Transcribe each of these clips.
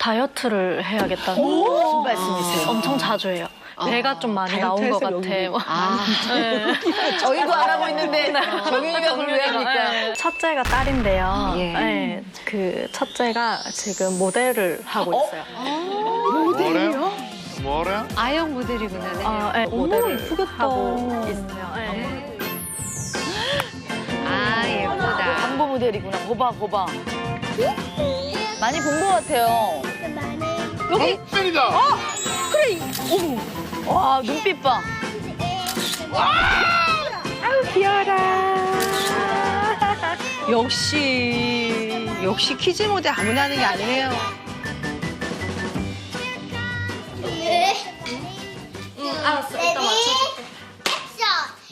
다이어트를 해야겠다는 무슨 말씀이세요? 엄청 자주 해요. 배가 좀 많이 나온 것 같아. 네. 저희도 알아보고 있는데 정윤이가 그걸 왜 합니까? 첫째가 딸인데요. 예. 네, 그 첫째가 지금 모델을 하고 있어요. 뭐래요? 뭐래? 아역 모델이구나. 네. 네, 모델을 하고 있어요. 네. 아, 예쁘다. 광고 모델이구나. 거봐. 많이 본 것 같아요. 여기 팬이다. 그래. 와, 눈빛 봐. 아우, 귀여워라. 역시 퀴즈 모델 아무나 하는 게 아니네요. 알았어. 레디 액션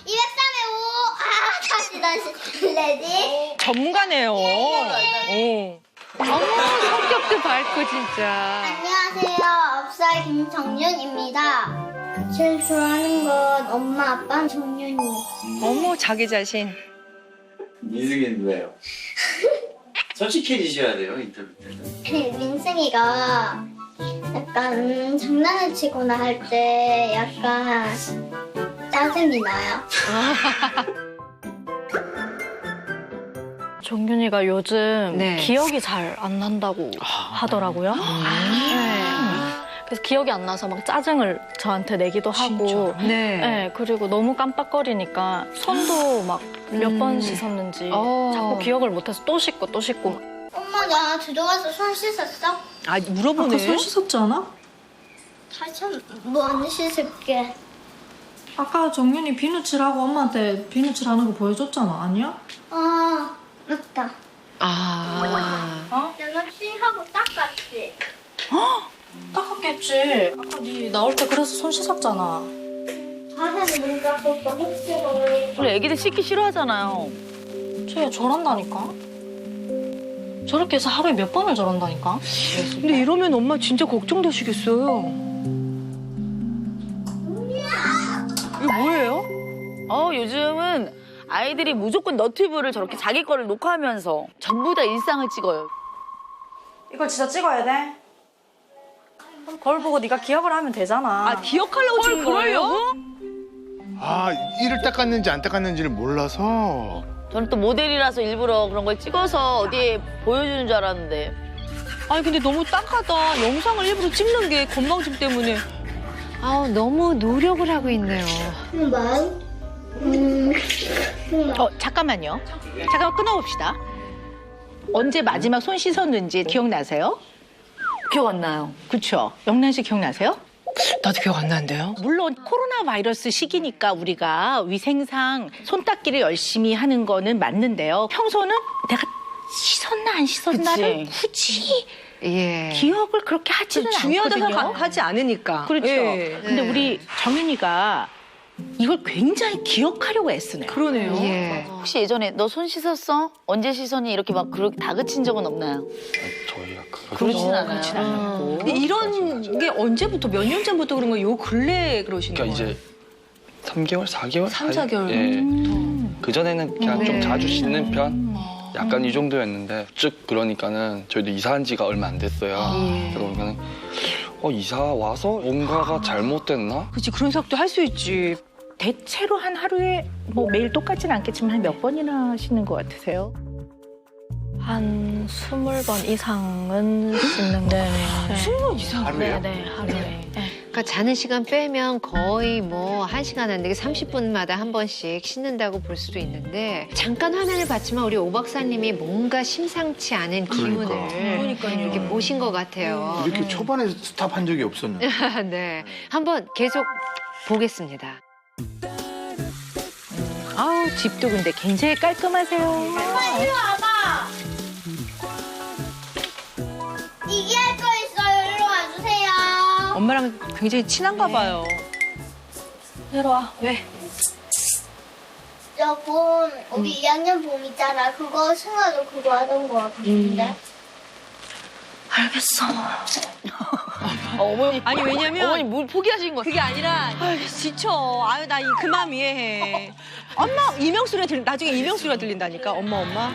203에 5 다시 레디 전문가네요. 어머, 성격도 밝고 진짜. 안녕하세요 9살 김정윤입니다. 제일 좋아하는 건 엄마 아빠 정윤이. 어머, 자기 자신. 민승이는 왜요? 솔직해지셔야 돼요, 인터뷰 때는. 민승이가 약간 장난을 치거나 할 때 약간 짜증이 나요. 정윤이가 요즘 네. 기억이 잘 안 난다고 하더라고요. 네. 그래서 기억이 안 나서 막 짜증을 저한테 내기도 하고. 네. 네, 그리고 너무 깜빡거리니까 손도 막 몇 번 씻었는지 자꾸 기억을 못해서 또 씻고 또 씻고. 엄마 나 들어가서 손 씻었어? 아, 물어보네. 손 씻었지 않아? 다시 뭐 씻을게. 아까 정윤이 비누칠하고 엄마한테 비누칠하는 거 보여줬잖아. 아니야? 아 맞다. 아. 내가 씻하고 닦았지. 닦았겠지. 아까 네 나올 때 그래서 손 씻었잖아. 바사는 문 닦았고 혹시 모르니까. 우리 애기들 씻기 싫어하잖아요. 쟤 저런다니까. 저렇게 해서 하루에 몇 번을 저런다니까. 근데 이러면 엄마 진짜 걱정되시겠어요. 이거 뭐예요? 요즘은 아이들이 무조건 너튜브를 저렇게 자기 거를 녹화하면서 전부 다 일상을 찍어요. 이걸 진짜 찍어야 돼? 그럼 거울 보고 네가 기억을 하면 되잖아. 아, 기억하려고 찍은 거예요? 아, 이를 닦았는지 안 닦았는지를 몰라서. 저는 또 모델이라서 일부러 그런 걸 찍어서 어디에 보여주는 줄 알았는데. 아니, 근데 너무 딱하다. 영상을 일부러 찍는 게 건망증 때문에. 아우, 너무 노력을 하고 있네요. 잠깐만요. 잠깐만 끊어봅시다. 언제 마지막 손 씻었는지 기억나세요? 기억 안 나요. 그렇죠. 영란 씨 기억나세요? 나도 기억 안 나는데요. 물론 코로나 바이러스 시기니까 우리가 위생상 손 닦기를 열심히 하는 거는 맞는데요. 평소는 내가 씻었나 안 씻었나를 굳이 예. 기억을 그렇게 하지는 중요하다고 않거든요. 하지 않으니까. 그렇죠. 예. 근데 우리 정윤이가 이걸 굉장히 기억하려고 애쓰네요. 그러네요. 예. 혹시 예전에 너 손 씻었어? 언제 씻었니? 이렇게 막 그렇게 다그친 적은 없나요? 저희가 그러진 않아요. 그렇진 않고. 근데 이런 게 언제부터, 몇 년 전부터 그런 거예요? 요 근래에 그러시는 그러니까 거예요? 이제 3개월, 4개월? 3, 4개월 예. 그전에는 그냥 좀 자주 씻는 편? 약간 이 정도였는데 쭉 그러니까는 저희도 이사한 지가 얼마 안 됐어요. 그러니까는 이사 와서 뭔가가 잘못됐나? 그치, 그런 생각도 할 수 있지. 대체로 한 하루에 뭐 매일 똑같진 않겠지만 한 몇 번이나 씻는 것 같으세요? 한 20번 이상은 씻는데. 20번 이상? 하루에요? 네, 하루에. 네. 그러니까 자는 시간 빼면 거의 뭐 1시간 안 되게 30분마다 한 번씩 씻는다고 볼 수도 있는데 잠깐 화면을 봤지만 우리 오 박사님이 뭔가 심상치 않은 기운을 그러니까요. 이렇게 보신 것 같아요. 이렇게 초반에 스탑한 적이 없었는데. 네. 한번 계속 보겠습니다. 아우, 집도 근데 굉장히 깔끔하세요. 이리 와봐. 얘기할 거 있어요. 이리 와주세요. 엄마랑 굉장히 친한가 봐요. 내려와. 왜? 저 봄, 우리 2학년 봄 있잖아. 그거 승아도 그거 하던 거 같은데. 알겠어. 어머니. 아니, 왜냐면 어머니 뭘 포기하신 거예요? 그게 아니라 지쳐. 아유, 나 그만 이해해. 엄마 이명소리가 나중에 이명소리가 들린다니까. 엄마.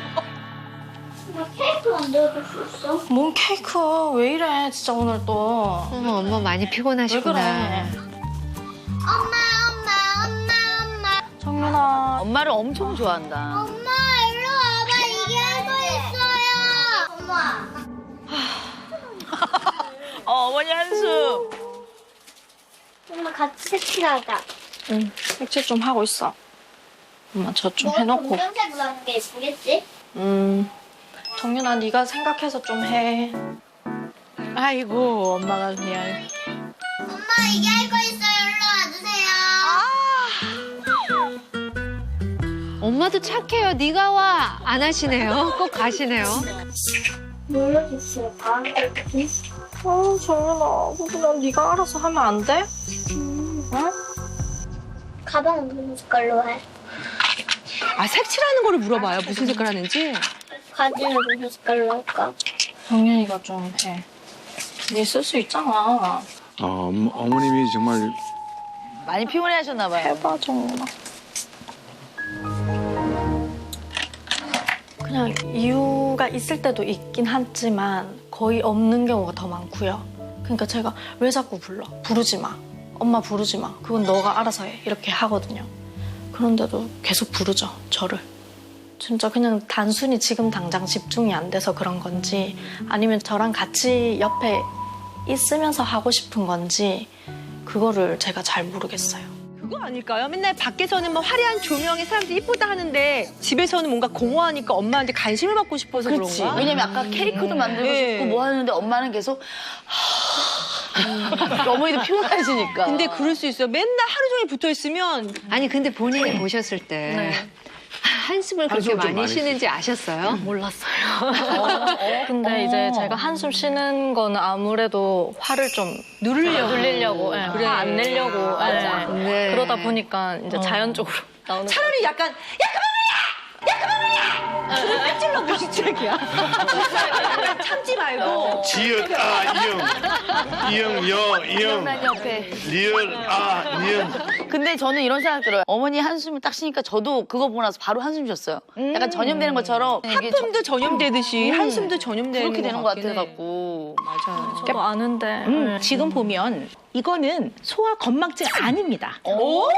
나 케이크 만들어줄 수 있어? 뭔 케이크? 왜 이래? 진짜 오늘 또. 어머, 엄마 많이 왜 피곤하시구나. 그래? 엄마. 정윤아. 엄마를 엄청 좋아한다. 엄마 일로 와봐. 이게 할 거 있어요. 엄마. 어머니 한숨. 엄마 같이 색칠하자. 응. 색칠 좀 하고 있어. 엄마 저 좀 해놓고. 검정색으로 하는 게 예쁘겠지? 정윤아 네가 생각해서 좀 해. 아이고 엄마가 그냥 엄마 이게 할 거 있어요. 일로 와주세요. 엄마도 착해요. 네가 와. 안 하시네요. 꼭 가시네요. 뭘로 줬을까? 정윤아 그냥 네가 알아서 하면 안 돼? 응? 가방은 무슨 색깔로 해? 아 색칠하는 거를 물어봐요. 무슨 색깔 하는지. 바지는 무슨 색깔로 할까? 정윤이가 좀 해. 네 쓸 수 있잖아. 어머님이 정말 많이 피곤해하셨나 봐요. 해봐 정윤아. 그냥 이유가 있을 때도 있긴 하지만 거의 없는 경우가 더 많고요. 그러니까 제가 왜 자꾸 불러? 부르지 마. 엄마 부르지 마. 그건 너가 알아서 해. 이렇게 하거든요. 그런데도 계속 부르죠, 저를. 진짜 그냥 단순히 지금 당장 집중이 안 돼서 그런 건지 아니면 저랑 같이 옆에 있으면서 하고 싶은 건지 그거를 제가 잘 모르겠어요. 그거 아닐까요? 맨날 밖에서는 뭐 화려한 조명에 사람들이 이쁘다 하는데 집에서는 뭔가 공허하니까 엄마한테 관심을 받고 싶어서 그렇지. 그런가? 왜냐면 아까 케이크도 만들고 네. 싶고 뭐 하는데 엄마는 계속 어머니도 피곤하시니까. 근데 그럴 수 있어요. 맨날 하루 종일 붙어 있으면 아니 근데 본인이 보셨을 때 한숨을 그렇게 한숨을 좀 많이 많이 쉬는지 아셨어요? 몰랐어요. 근데 이제 제가 한숨 쉬는 거는 아무래도 화를 좀 누르려고, 예, 그래. 화 안 내려고. 맞아. 예. 네. 그러다 보니까 이제 자연적으로 나오는 차라리 약간 야 찔러 무시책이야. 참지 말고. 지읒 이응 옆에. 리을 이응. 근데 저는 이런 생각 들어요. 어머니 한숨을 딱 쉬니까 저도 그거 보고 나서 바로 한숨 쉬었어요. 약간 전염되는 것처럼 이게 하품도 전염되듯이 한숨도 전염되는 그렇게 되는 것 같긴 해. 같아갖고. 맞아. 저도 아는데. 지금 보면 이거는 소아 건망증 아닙니다. 오!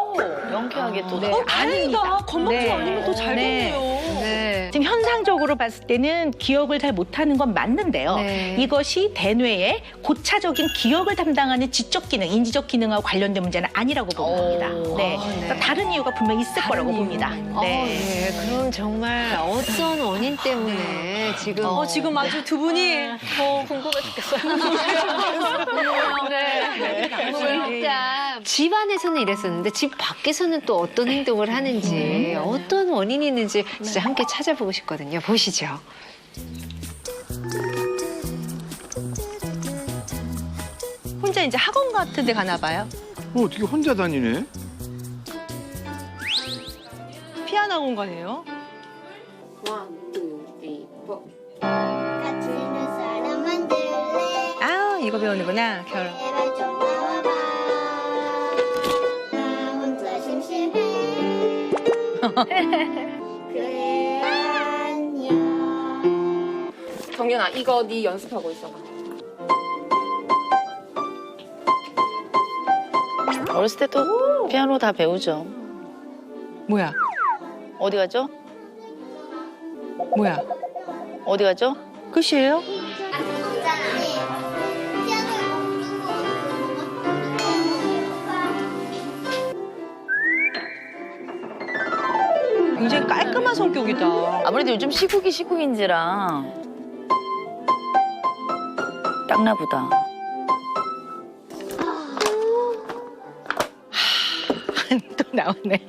명쾌하게 또. 네. 다행이다. 건망증 네. 아니면 더 잘 네. 됐네요. 네. 지금 현상적으로 봤을 때는 기억을 잘 못하는 건 맞는데요. 네. 이것이 대뇌의 고차적인 기억을 담당하는 지적 기능, 인지적 기능하고 관련된 문제는 아니라고 보는 겁니다. 네. 그래서 다른 이유가 분명히 있을 거라고 봅니다. 네. 그럼 정말 어떤 원인 때문에 지금 지금 아주 두 분이 궁금해 죽겠어요. 진짜 집 안에서는 이랬었는데 집 밖에서는 또 어떤 행동을 하는지 어떤 원인이 있는지 진짜 함께 찾아보고 싶거든요. 보시죠. 혼자 이제 학원 같은 데 가나 봐요. 어떻게 혼자 다니네? 피아노 학원 가네요. 같이 있는 사람 만들래. 아 이거 배우는구나. 겨울. 제발 좀 나와봐. 나 혼자 심심해. 그래 안녕. 정연아 이거 네 연습하고 있어. 어렸을 때 또 피아노 다 배우죠. 뭐야? 어디 가죠? 뭐야? 어디 가죠? 끝이에요? 굉장히 깔끔한 성격이다. 아무래도 요즘 시국인지라 닦나 보다. 또 나오네요.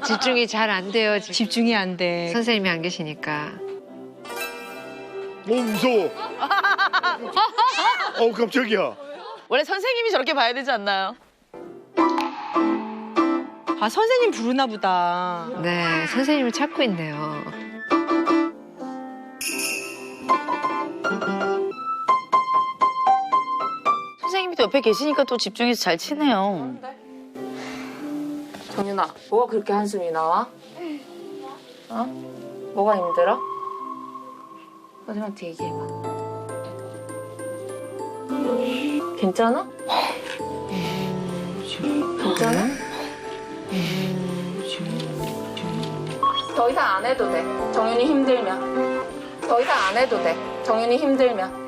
집중이 잘 안 돼요. 지금. 집중이 안 돼. 선생님이 안 계시니까. 무서워. 깜짝이야. 원래 선생님이 저렇게 봐야 되지 않나요? 아 선생님 부르나 보다. 네, 선생님을 찾고 있네요. 선생님이 또 옆에 계시니까 또 집중해서 잘 치네요. 정연아 뭐가 그렇게 한숨이 나와? 어? 뭐가 힘들어? 선생님한테 얘기해봐. 괜찮아? 괜찮아? 더 이상 안 해도 돼. 정윤이 힘들면. 더 이상 안 해도 돼. 정윤이 힘들면.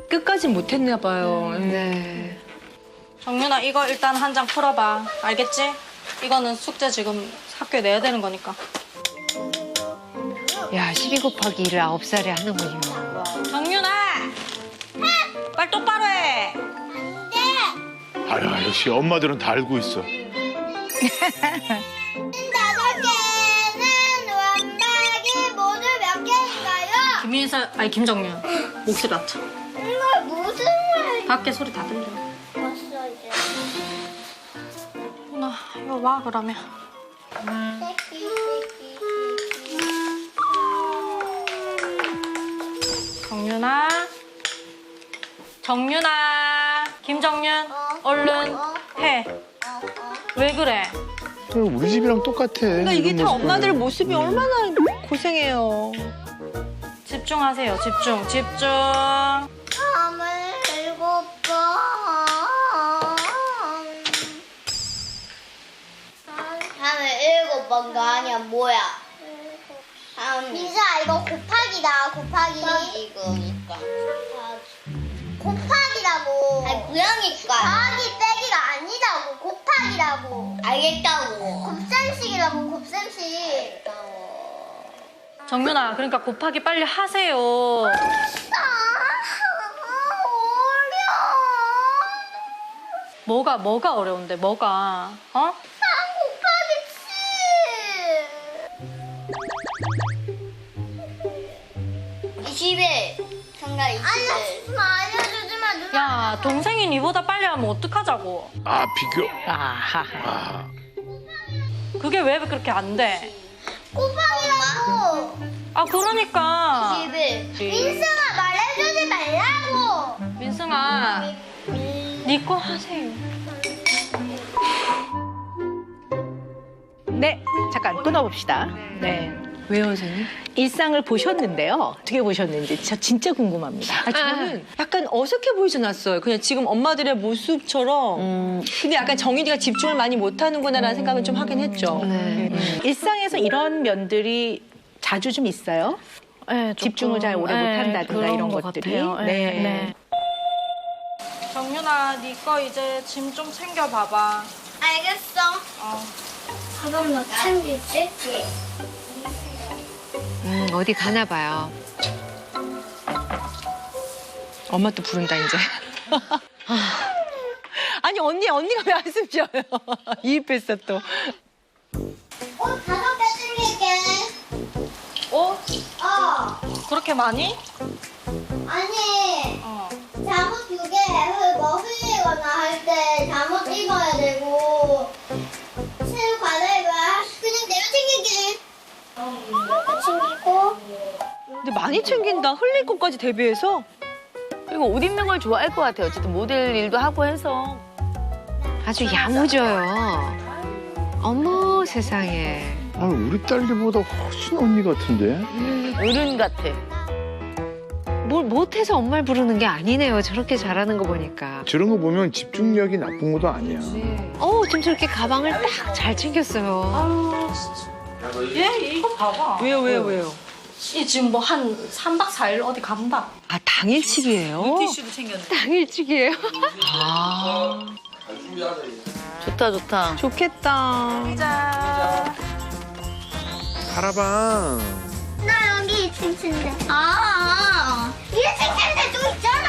끝까지 못했나 봐요. 네. 정윤아 이거 일단 한 장 풀어봐. 알겠지? 이거는 숙제 지금 학교에 내야 되는 거니까. 야, 12 곱하기 1을 9살에 하는군요. 정윤아! 빨리 똑바로 해! 아유, 역시 엄마들은 다 알고 있어. 5개는 완박이 모두 몇 개인가요? 김민서, 아니 김정윤. 목소리 낮춰. 이거 무슨 말이야? 밖에 소리 다 들려. 왔어 이제. 나 이거 와 그러면. 정윤아. 정윤아. 김정윤. 얼른 해. 왜 그래? 우리 집이랑 똑같아. 그러니까 이게 이런 다 모습은. 엄마들 모습이 얼마나 고생해요. 집중하세요. 집중. 집중. 37번. 다음에 7번가 아니야 뭐야? 민서야 이거 곱하기다 곱하기. 이거니까. 곱하기라고. 아니 고양이니까. 더하기 빼기가 아니라고 곱하기라고. 알겠다고. 곱셈식이라고 곱셈식. 정윤아, 그러니까 곱하기 빨리 하세요. 어려. 뭐가 어려운데? 뭐가? 어? 3 곱하기 7. 21. 정답 21. 알려주지 마 누나. 야, 동생이 니보다 빨리 하면 어떡하자고. 아, 비교. 아하. 아, 그게 왜 그렇게 안 돼? 곱하기라고. 아, 그러니까. 21. 민수가 말해주지 말라고. 민승아, 니 거 하세요. 네, 잠깐 끊어봅시다. 네. 왜요, 선생님? 일상을 보셨는데요. 어떻게 보셨는지 저 진짜 궁금합니다. 아, 저는 약간 어색해 보이지 않았어요. 그냥 지금 엄마들의 모습처럼. 근데 약간 정인이가 집중을 많이 못하는구나라는 생각은 좀 하긴 했죠. 일상에서 이런 면들이 자주 좀 있어요? 네, 집중을 잘 오래 못한다든가 그런 이런 것 것들이. 같아요. 네. 네. 정윤아, 니 거 이제 짐 좀 챙겨봐봐. 알겠어. 어. 가방 뭐 챙기지? 어디 가나 봐요. 엄마 또 부른다, 이제. 아니, 언니가 왜 한숨 쉬어요? 이입했어, 또. 옷 5개 챙길게. 어? 그렇게 많이? 아니 어. 잠옷 2개 뭐 흘리거나 할 때 잠옷 입어야 되고 새로 갈아입어야 그냥 내가 챙길게. 이렇게 챙기고. 근데 많이 챙긴다. 흘릴 것까지 대비해서. 그리고 옷 입는 걸 좋아할 것 같아요. 어쨌든 모델 일도 하고 해서. 아주 야무져요. 어머 세상에. 아니, 우리 딸들보다 훨씬 언니 같은데? 어른 같아. 뭘 못해서 엄마를 부르는 게 아니네요. 저렇게 잘하는 거 보니까. 저런 거 보면 집중력이 나쁜 것도 아니야. 좀 저렇게 가방을 딱 잘 챙겼어요. 얘 이거 봐봐. 왜요? 이 지금 뭐 한 3박 4일 어디 간다. 아, 당일치기예요? 티슈도 챙겼네. 당일치기예요. 좋다. 좋겠다. 자. 가라방. 나 여기 2층 침대. 1층 침대 또 있잖아.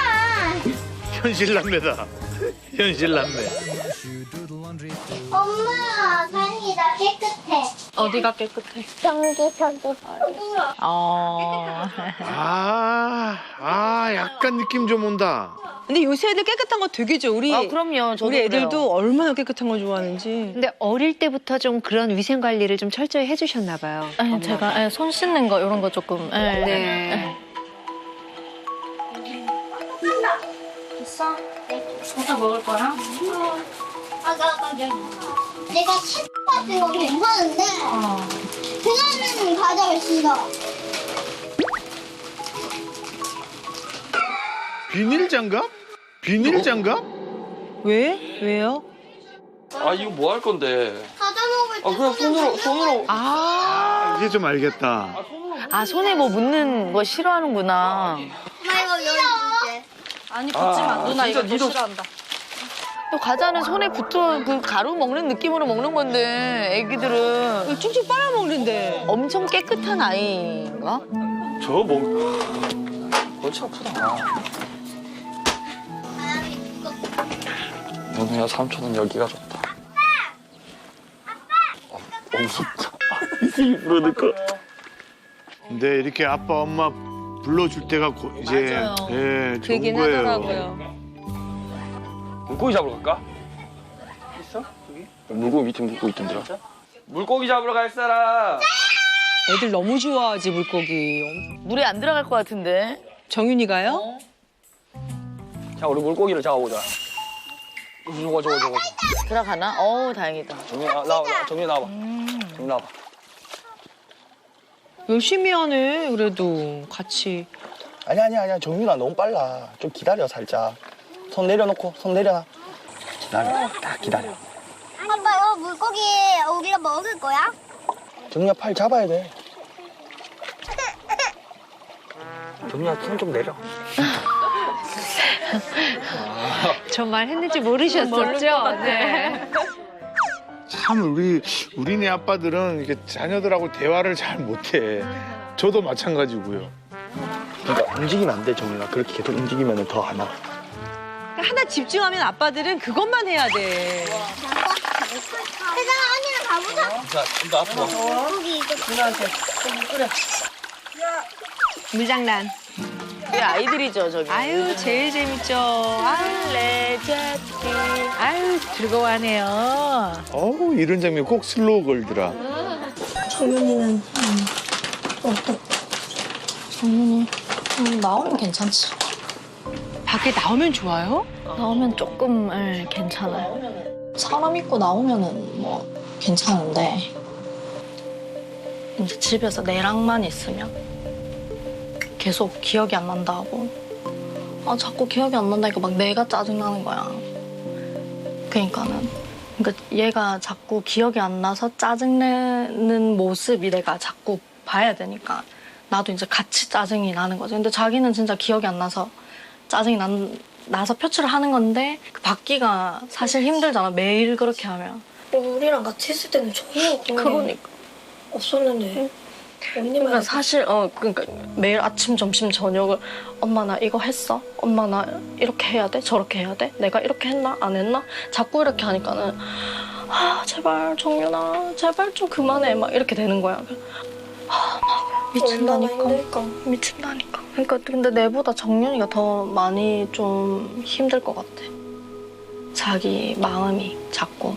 현실 남매다. 현실 남매. 엄마 방이 다 깨끗해. 어디가 깨끗해? 저기. 약간 느낌 좀 온다. 근데 요새 애들 깨끗한 거 되게 좋아. 우리, 아, 그럼요. 저도 우리 애들도 그래요. 얼마나 깨끗한 걸 좋아하는지. 근데 어릴 때부터 좀 그런 위생 관리를 좀 철저히 해주셨나 봐요. 아니, 제가 손 씻는 거 이런 거 조금. 네. 됐어? 오늘 먹을 거야? 아가. 내가 책 같은 거 괜찮은데 그거는 가져가 싫어. 비닐 장갑? 비닐 장갑? 왜? 왜요? 아 이거 뭐 할 건데? 과자 먹을 때 아 그냥 손으로. 이제 좀 알겠다. 아, 손에 뭐 묻는 거 싫어하는구나. 엄마 이거 열어줄게. 아니 붙지 마. 누나 이거 진짜 더 니도- 싫어한다. 또 과자는 손에 붙어 그 가루 먹는 느낌으로 먹는 건데 애기들은 쭉쭉 빨아먹는데. 엄청 깨끗한 아이인가? 저거 뭐? 골치 아프다. 연우야 삼촌은 여기가 좋다. 무섭다. 이승이 부르니까. 근데 이렇게 아빠 엄마 불러줄 때가 이제 맞아요. 예, 좋은 되긴 거예요. 하더라고요. 물고기 잡으러 갈까? 있어? 여기? 물고기 밑에 물고기 있던데요. 물고기 잡으러 갈 사람. 애들 너무 좋아하지 물고기. 물에 안 들어갈 것 같은데. 정윤이가요? 자 우리 물고기를 잡아보자. 저거. 들어가나? 어우 다행이다. 정민 나와. 정민 나와봐. 정민 나와봐. 열심히 하네 그래도 같이. 아니야. 정민아 너무 빨라. 좀 기다려 살짝. 손 내려놓고 손 내려놔. 기다려. 딱 기다려. 아빠 이거 물고기 우리가 먹을 거야? 정민아 팔 잡아야 돼. 정민아 손 좀 내려. 저 말 했는지 모르셨었죠? 네. 참 우리네 아빠들은 이게 자녀들하고 대화를 잘 못해. 저도 마찬가지고요. 그러니까 움직이면 안 돼, 정민아. 그렇게 계속 움직이면 더 안 와. 하나 집중하면 아빠들은 그것만 해야 돼. 혜정아 언니랑 가보자. 자, 좀 더 앞으로. 물고기 이거 물장난. 우리 아이들이죠 저기. 아유 제일 재밌죠. 아유 레저티. 아유 즐거워하네요. 어우 이런 장면 꼭 슬로우 걸더라. 정윤이는 정윤이 나오면 괜찮지. 밖에 나오면 좋아요? 나오면 조금 괜찮아요. 사람 있고 나오면은 뭐 괜찮은데 이제 집에서 내랑만 있으면 계속 기억이 안 난다고. 아 자꾸 기억이 안 난다니까 막 내가 짜증나는 거야. 그러니까 얘가 자꾸 기억이 안 나서 짜증내는 모습이 내가 자꾸 봐야 되니까 나도 이제 같이 짜증이 나는 거지. 근데 자기는 진짜 기억이 안 나서 짜증이 나서 표출을 하는 건데 그 받기가 사실 힘들잖아. 매일 그렇게 하면. 우리랑 같이 있을 때는 전혀 그러니까 없었는데 그러니까 사실 그러니까 매일 아침 점심 저녁을 엄마 나 이거 했어? 엄마 나 이렇게 해야 돼? 저렇게 해야 돼? 내가 이렇게 했나? 안 했나? 자꾸 이렇게 하니까는 아 제발 정윤아 제발 좀 그만해 막 이렇게 되는 거야. 막 미친다니까. 그러니까 근데 내보다 정윤이가 더 많이 좀 힘들 것 같아. 자기 마음이 자꾸.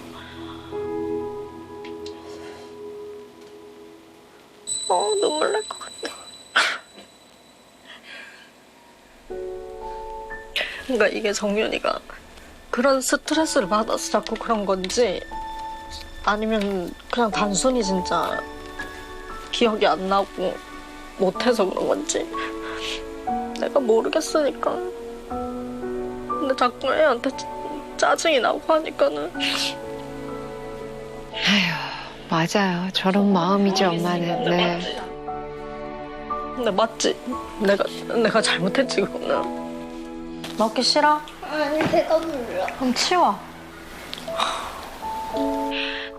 눈물 날 것 같아. 그러니까 이게 정윤이가 그런 스트레스를 받아서 자꾸 그런 건지 아니면 그냥 단순히 진짜 기억이 안 나고 못해서 그런 건지 내가 모르겠으니까. 근데 자꾸 애한테 짜증이 나고 하니까는 맞아요. 저런 마음이죠 엄마는. 네. 근데 맞지? 내가 잘못했지 그거는. 먹기 싫어? 아니 배가 불러. 그럼 치워.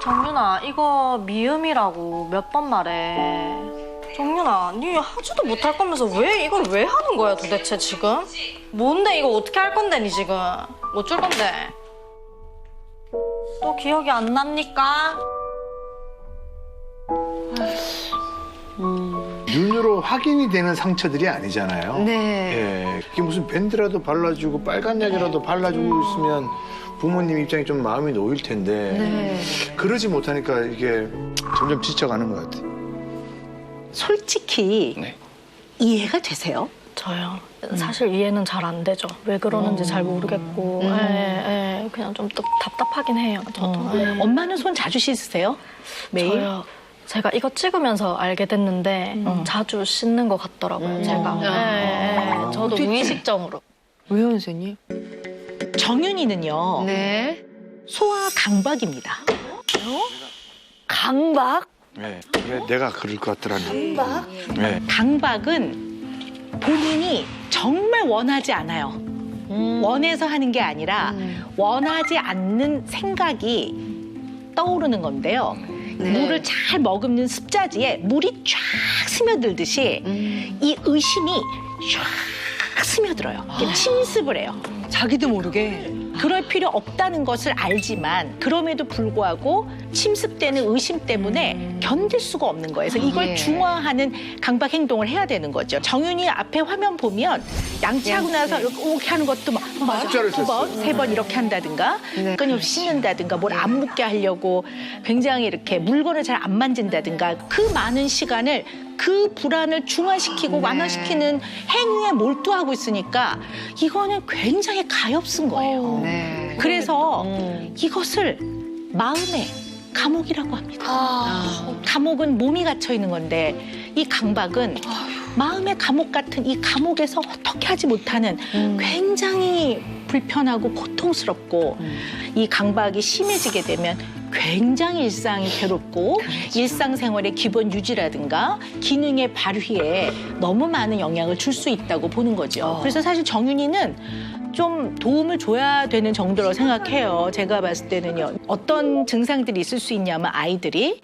정윤아 이거 미음이라고 몇 번 말해. 정윤아 니 하지도 못할 거면서 왜 이걸 왜 하는 거야 도대체 지금? 뭔데 이거 어떻게 할 건데 니 지금? 못 줄 건데? 또 기억이 안 납니까? 눈으로 확인이 되는 상처들이 아니잖아요. 네. 예, 그게 무슨 밴드라도 발라주고 빨간 약이라도 발라주고 있으면 부모님 입장이 좀 마음이 놓일 텐데 네. 그러지 못하니까 이게 점점 지쳐가는 것 같아요. 솔직히 네. 이해가 되세요? 저요. 사실 이해는 잘 안 되죠. 왜 그러는지 잘 모르겠고. 네, 그냥 좀 답답하긴 해요. 저도. 네. 엄마는 손 자주 씻으세요? 매일? 저요. 제가 이거 찍으면서 알게 됐는데 자주 씻는 것 같더라고요. 제가. 네, 저도 무의식적으로. 왜요, 선생님? 정윤이는요. 네. 소아 강박입니다. 강박? 네, 내가 그럴 것 같더라니. 네. 강박은 본인이 정말 원하지 않아요. 원해서 하는 게 아니라 원하지 않는 생각이 떠오르는 건데요. 네. 물을 잘 머금는 습자지에 물이 쫙 스며들듯이 이 의심이 쫙 스며들어요. 이게 침습을 해요. 자기도 모르게. 그럴 필요 없다는 것을 알지만 그럼에도 불구하고 침습되는 의심 때문에 견딜 수가 없는 거예요. 그래서 이걸 예. 중화하는 강박 행동을 해야 되는 거죠. 정윤이 앞에 화면 보면 양치하고 나서 이렇게 하는 것도 막 숫자를 두 번, 세 번 이렇게 한다든가 네. 끊임없이 씻는다든가 뭘 안 묻게 하려고 굉장히 이렇게 물건을 잘 안 만진다든가 그 많은 시간을 그 불안을 중화시키고 완화시키는 행위에 몰두하고 있으니까 이거는 굉장히 가엾은 거예요. 네. 그래서 이것을 마음의 감옥이라고 합니다. 감옥은 몸이 갇혀 있는 건데 이 강박은 마음의 감옥 같은 이 감옥에서 어떻게 하지 못하는 굉장히 불편하고 고통스럽고 이 강박이 심해지게 되면 굉장히 일상이 괴롭고 일상생활의 기본 유지라든가 기능의 발휘에 너무 많은 영향을 줄 수 있다고 보는 거죠. 그래서 사실 정윤이는 좀 도움을 줘야 되는 정도로 생각해요. 제가 봤을 때는요. 어떤 증상들이 있을 수 있냐면 아이들이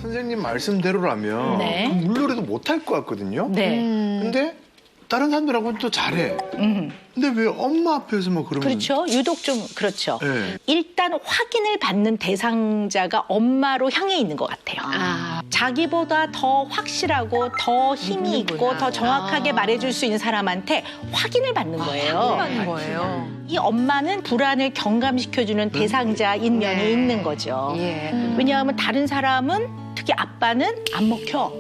선생님 말씀대로라면 네. 물놀이도 못할 것 같거든요. 네. 근데 다른 사람들하고는 또 잘해. 근데 왜 엄마 앞에서 뭐 그러면? 그렇죠. 유독 좀 그렇죠. 네. 일단 확인을 받는 대상자가 엄마로 향해 있는 것 같아요. 자기보다 더 확실하고 더 힘이 있고 더 정확하게 말해줄 수 있는 사람한테 확인을 받는 거예요. 하는 거예요. 이 엄마는 불안을 경감시켜주는 대상자인 면이 있는 거죠. 예. 왜냐하면 다른 사람은 특히 아빠는 안 먹혀.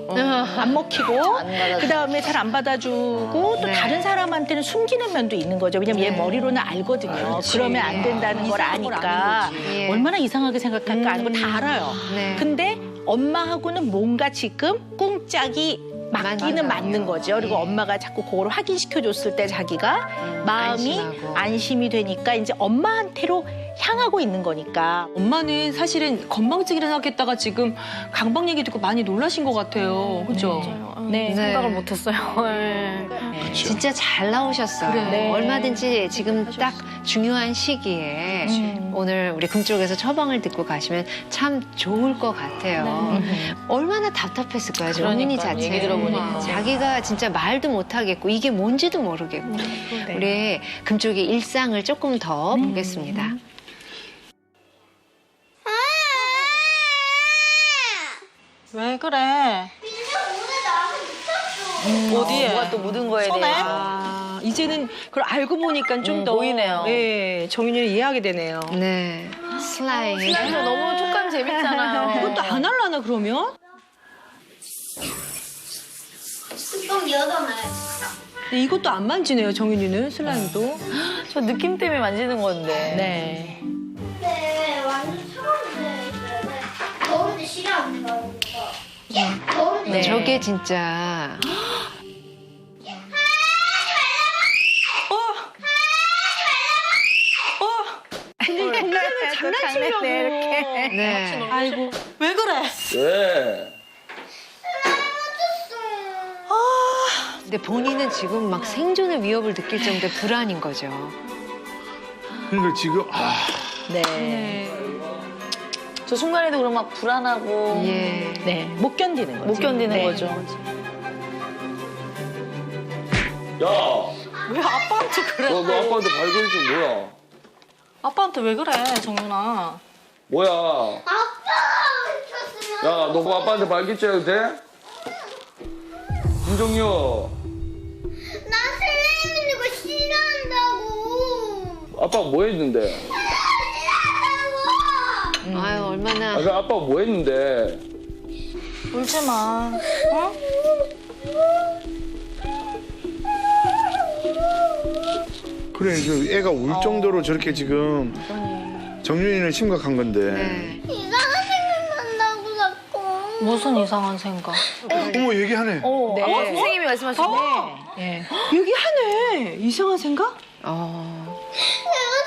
안 먹히고 그다음에 잘 안 받아주고 또 네. 다른 사람한테는 숨기는 면도 있는 거죠. 왜냐면 얘 머리로는 알거든요. 그러면 안 된다는 걸 아니까 예. 얼마나 이상하게 생각할까 아는 거 다 알아요. 네. 근데 엄마하고는 뭔가 지금 꿍짝이 맞기는 맞는 거죠. 그리고 엄마가 자꾸 그걸 확인시켜줬을 때 자기가 마음이 안심하고. 안심이 되니까 이제 엄마한테로 향하고 있는 거니까. 엄마는 사실은 건방지기를 생각했다가 지금 강박 얘기 듣고 많이 놀라신 것 같아요. 그렇죠? 네. 생각을 못했어요. 네. 진짜 잘 나오셨어요. 네. 얼마든지 지금 딱 중요한 시기에 오늘 우리 금쪽에서 처방을 듣고 가시면 참 좋을 것 같아요. 얼마나 답답했을까요, 정윤이 자체. 얘기 들어보니까. 자기가 진짜 말도 못하겠고 이게 뭔지도 모르겠고. 우리 금쪽의 일상을 조금 더 보겠습니다. 왜 그래? 어디에? 뭐가 또 묻은 거에 손에? 대해서. 아, 이제는 그걸 알고 보니까 좀 더 보이네요. 예, 정윤이를 이해하게 되네요. 네. 슬라임. 슬라임도 너무 촉감 재밌잖아요. 그것도 안 할라나 그러면? 뚜껑 열어놔요. 근데 이것도 안 만지네요, 정윤이는 슬라임도. 저 느낌 때문에 만지는 건데. 네. 근데 완전 차가운데 더운데 싫어하는 거니까. 더운데. 네. 저게 진짜 장난치려고. 네. 아이고 왜 그래? 왜? 근데 본인은 지금 막 생존의 위협을 느낄 정도의 불안인 거죠. 그러니까 지금 네. 저 순간에도 그럼 막 불안하고 예. 네. 못 견디는 거죠. 못 견디는 네. 거죠. 야, 왜 아빠한테 그래? 너 아빠한테 발견이 좀 뭐야? 아빠한테 왜 그래, 정윤아? 뭐야? 아빠 쳤으면. 야, 너 아빠한테 발기죄 해도 돼? 김정유, 나 슬라임 있는 거 싫어한다고. 아빠가 뭐 했는데? 싫어한다고. 아유 얼마나 그 아빠가 뭐 했는데? 울지 마. 응? 그래, 애가 울 정도로 저렇게 지금 정윤이는 심각한 건데. 네. 이상한 생각 난다고 자꾸. 무슨 이상한 생각? 어머, 얘기하네. 네. 선생님이 말씀하셨네. 네. 얘기하네. 이상한 생각? 내가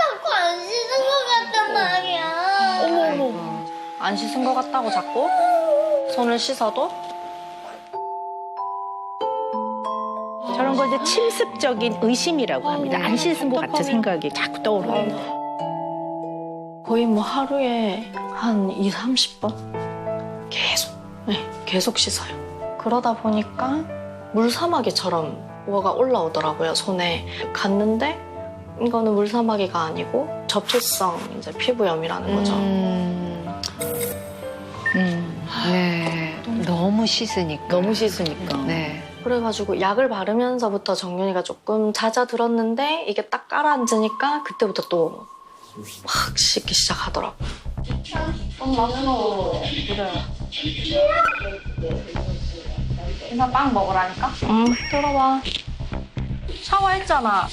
자꾸 안 씻은 것 같단 말이야. 안 씻은 것 같다고 자꾸? 손을 씻어도? 저런 걸 이제 침습적인 의심이라고 합니다. 안 씻은 것 같은 생각이 자꾸 떠오르는 거. 거의 뭐 하루에 한 2, 30번? 계속 씻어요. 그러다 보니까 물사마귀처럼 뭐가 올라오더라고요, 손에. 갔는데 이거는 물사마귀가 아니고 접촉성 이제 피부염이라는 거죠. 네. 너무 씻으니까. 너무 씻으니까. 네. 그래가지고 약을 바르면서부터 정윤이가 조금 잦아들었는데 이게 딱 가라앉으니까 그때부터 또 막 씻기 시작하더라고요. 엄마 그래. 인사 빵 먹으라니까? 응, 들어봐. 샤워했잖아. 안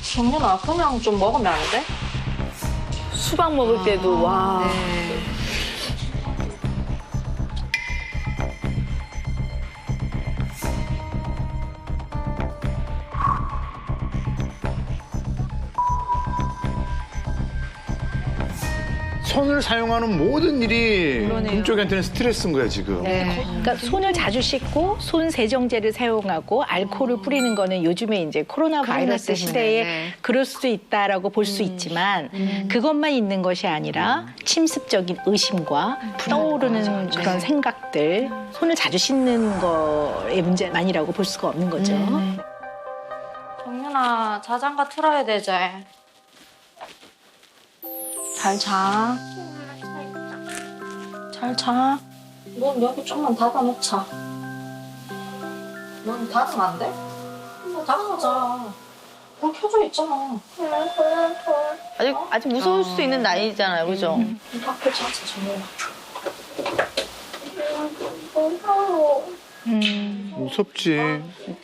정윤아, 그냥 좀 먹으면 안 돼? 수박 먹을 때도 와. 네. 손을 사용하는 모든 일이 금쪽이한테는 스트레스인 거야, 지금. 네. 그러니까 손을 자주 씻고 손 세정제를 사용하고 알코올을 뿌리는 거는 요즘에 이제 코로나 바이러스 때문에, 시대에 네. 그럴 수도 있다라고 볼 수 있지만 그것만 있는 것이 아니라 침습적인 의심과 떠오르는 그런 생각들, 손을 자주 씻는 거의 문제만이라고 볼 수가 없는 거죠. 정윤아, 자장가 틀어야 되지. 잘 자. 잘 자. 넌 여기 좀만 닫아놓자. 넌 닫으면 안 돼? 닫아놓자. 불 켜져 있잖아. 아직 무서울 수도 있는 나이잖아요, 그죠? 닫고 자자, 정윤아. 무서워. 무섭지.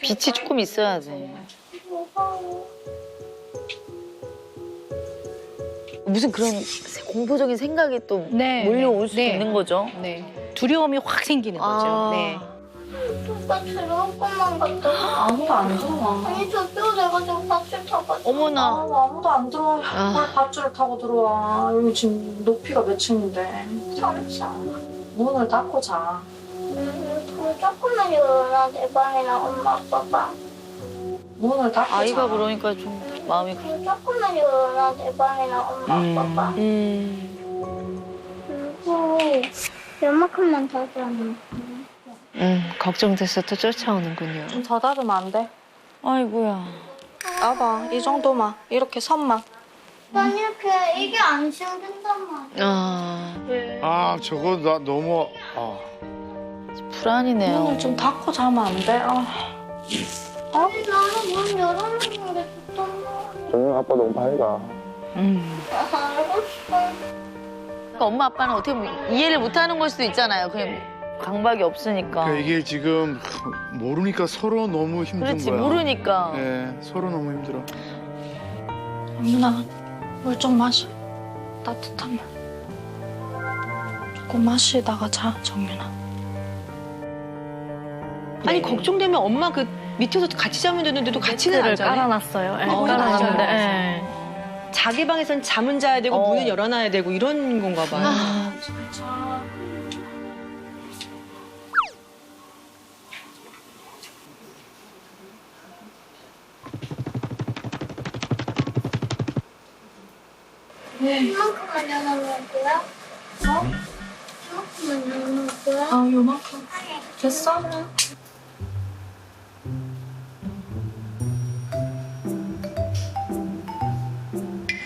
빛이 조금 있어야 돼. 무슨 그런 공포적인 생각이 또 네, 몰려올 수도 네. 있는 거죠. 네. 두려움이 확 생기는 거죠. 아. 네. 누가 들어올 것만 같아. 아무도 안 들어와. 아니 저쪽 내가 지금 밧줄 타봤어. 어머나. 아무도 안 들어와. 뭘 밧줄을 타고 들어와. 여기 지금 높이가 몇 층인데. 3층. 문을 닫고 자. 그 조금만 열어놔 내 방이랑 엄마 아빠가. 문을 닫고 아이가 자. 그러니까 좀 마음이. 그 조금만 열어놔 내 방이랑 엄마 아빠가. 그리고 요만큼만 더 줘. 걱정돼서 또 쫓아오는군요. 좀 더 닫으면 안 돼? 아이고야. 봐봐. 이 정도만. 이렇게 선만. 난 이렇게 이게 안 시원된단 말이야. 아, 저거 나 너무. 불안이네요. 문을 좀 닫고 자면 안 돼? 아니 나는 문 열어놓는 게 좋단 말이야. 정윤 아빠 너무 밝아. 알겠어. 그러니까 엄마 아빠는 어떻게 보면 이해를 못하는 걸 수도 있잖아요. 그냥 강박이 없으니까. 그러니까 이게 지금 모르니까 서로 너무 힘든 그렇지 거야. 모르니까. 네, 서로 너무 힘들어. 정윤아, 물 좀 마셔. 따뜻한 물. 조금 마시다가 자, 정윤아. 아니 걱정되면 엄마 그 밑에서 같이 자면 되는데도 같이는 안 자네. 깔아놨어요. 네, 거기다 깔아놨는데. 놨어요. 네. 자기 방에선 잠은 자야 되고 문은 열어놔야 되고 이런 건가 봐요. 자. 이만큼만 열어놓을 거야? 이만큼만 열어놓을 거야? 아, 요만큼. 됐어?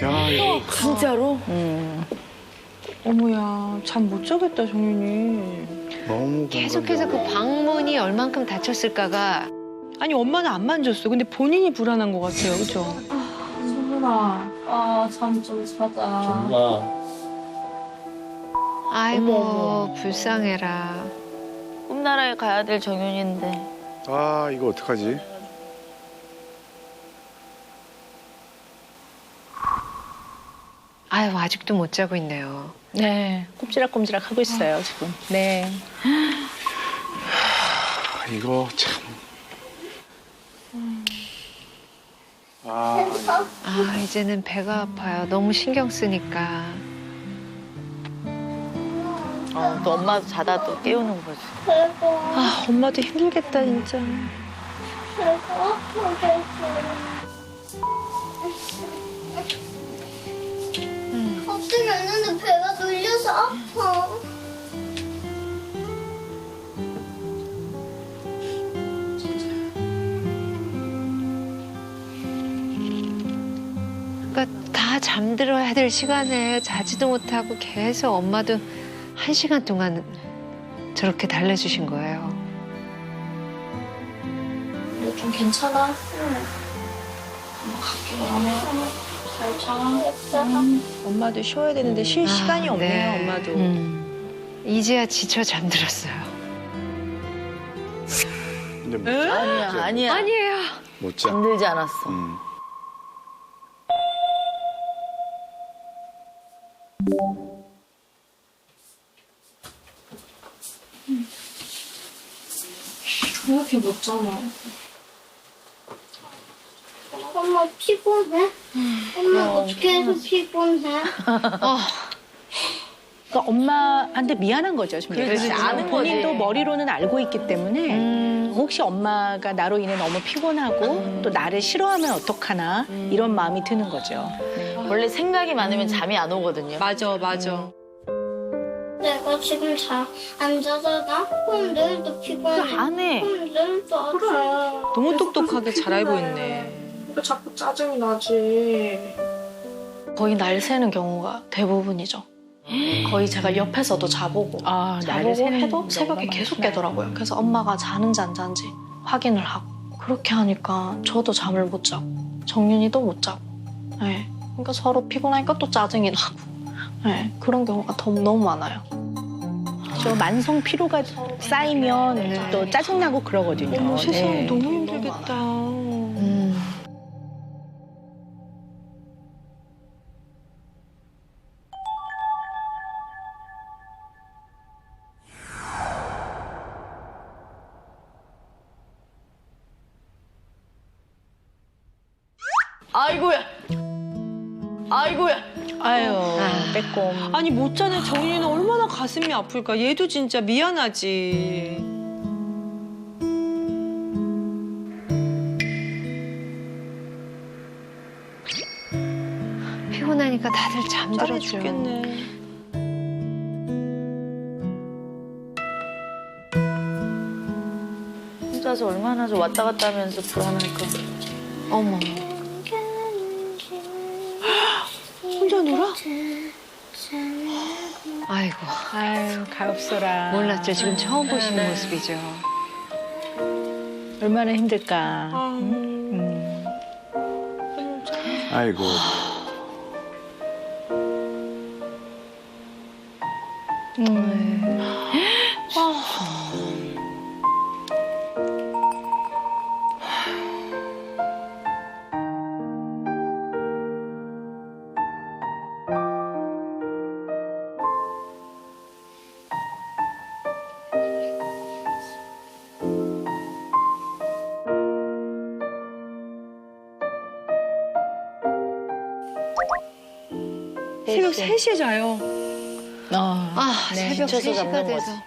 야, 이거 진짜로? 어머야 잠 못 자겠다 정윤이. 너무 계속해서 그 방문이 얼만큼 닫혔을까가. 아니 엄마는 안 만졌어. 근데 본인이 불안한 것 같아요, 그렇죠? 정윤아, 잠 좀 자자. 아이고 불쌍해라. 꿈나라에 가야 될 정윤인데. 아, 이거 어떡하지? 아유, 아직도 못 자고 있네요. 네, 꼼지락꼼지락 하고 있어요, 지금. 네. 이거 참. 아, 이제는 배가 아파요. 너무 신경 쓰니까. 또 엄마도 자다 또 깨우는 거지. 아, 엄마도 힘들겠다, 진짜. 갑자기 왔는데 배가 눌려서 아파. 그러니까 다 잠들어야 될 시간에 자지도 못하고 계속 엄마도 1시간 동안 저렇게 달래주신 거예요. 너 좀 괜찮아? 응. 갈게 그러면. 잘 자. 엄마도 쉬어야 되는데 쉴 시간이 없네요, 네. 엄마도. 이제야 지쳐 잠들었어요. 근데 못 아니야, 아니야. 아니에요. 못 자. 잠들지 않았어. 왜 이렇게 못 자냐? 엄마 피곤해? 엄마 어떻게 해서 피곤해? 그러니까 엄마한테 미안한 거죠, 지금. 그렇지, 아는 본인도 거지. 머리로는 알고 있기 때문에 혹시 엄마가 나로 인해 너무 피곤하고 또 나를 싫어하면 어떡하나 이런 마음이 드는 거죠. 원래 생각이 많으면 잠이 안 오거든요. 맞아, 맞아. 내가 지금 잘 안 자잖아? 그럼 내일도 피곤해. 안 해. 그럼 내일도 아파. 너무 똑똑하게 잘 알고 있네. 왜 자꾸 짜증이 나지? 거의 날 새는 경우가 대부분이죠. 거의 제가 옆에서도 자보고 아, 나를 자보고 새는 해도 경우가 새벽에 계속 많구나. 깨더라고요. 그래서 엄마가 자는지 안 자는지 확인을 하고 그렇게 하니까 저도 잠을 못 자고 정윤이도 못 자고 네. 그러니까 서로 피곤하니까 또 짜증이 나고 네. 그런 경우가 너무 많아요. 저 만성 피로가 쌓이면 또 짜증나고 그러거든요. 어머, 세상에 네. 너무 힘들겠다. 아이고야. 아이고야. 아유, 빼꼼. 아니, 못 자는 정윤이는 얼마나 가슴이 아플까. 얘도 진짜 미안하지. 피곤하니까 다들 짜증 잠들었죠. 죽겠네. 혼자서 얼마나 좀 왔다 갔다 하면서 불안할까. 어머. 혼자 놀아? 아이고, 아유, 가엾어라. 몰랐죠. 지금 처음 보시는 모습이죠. 얼마나 힘들까. 아이고. 새벽 3시에 자요. 아, 네, 새벽 지쳐서 3시가 잡는 돼서. 거지.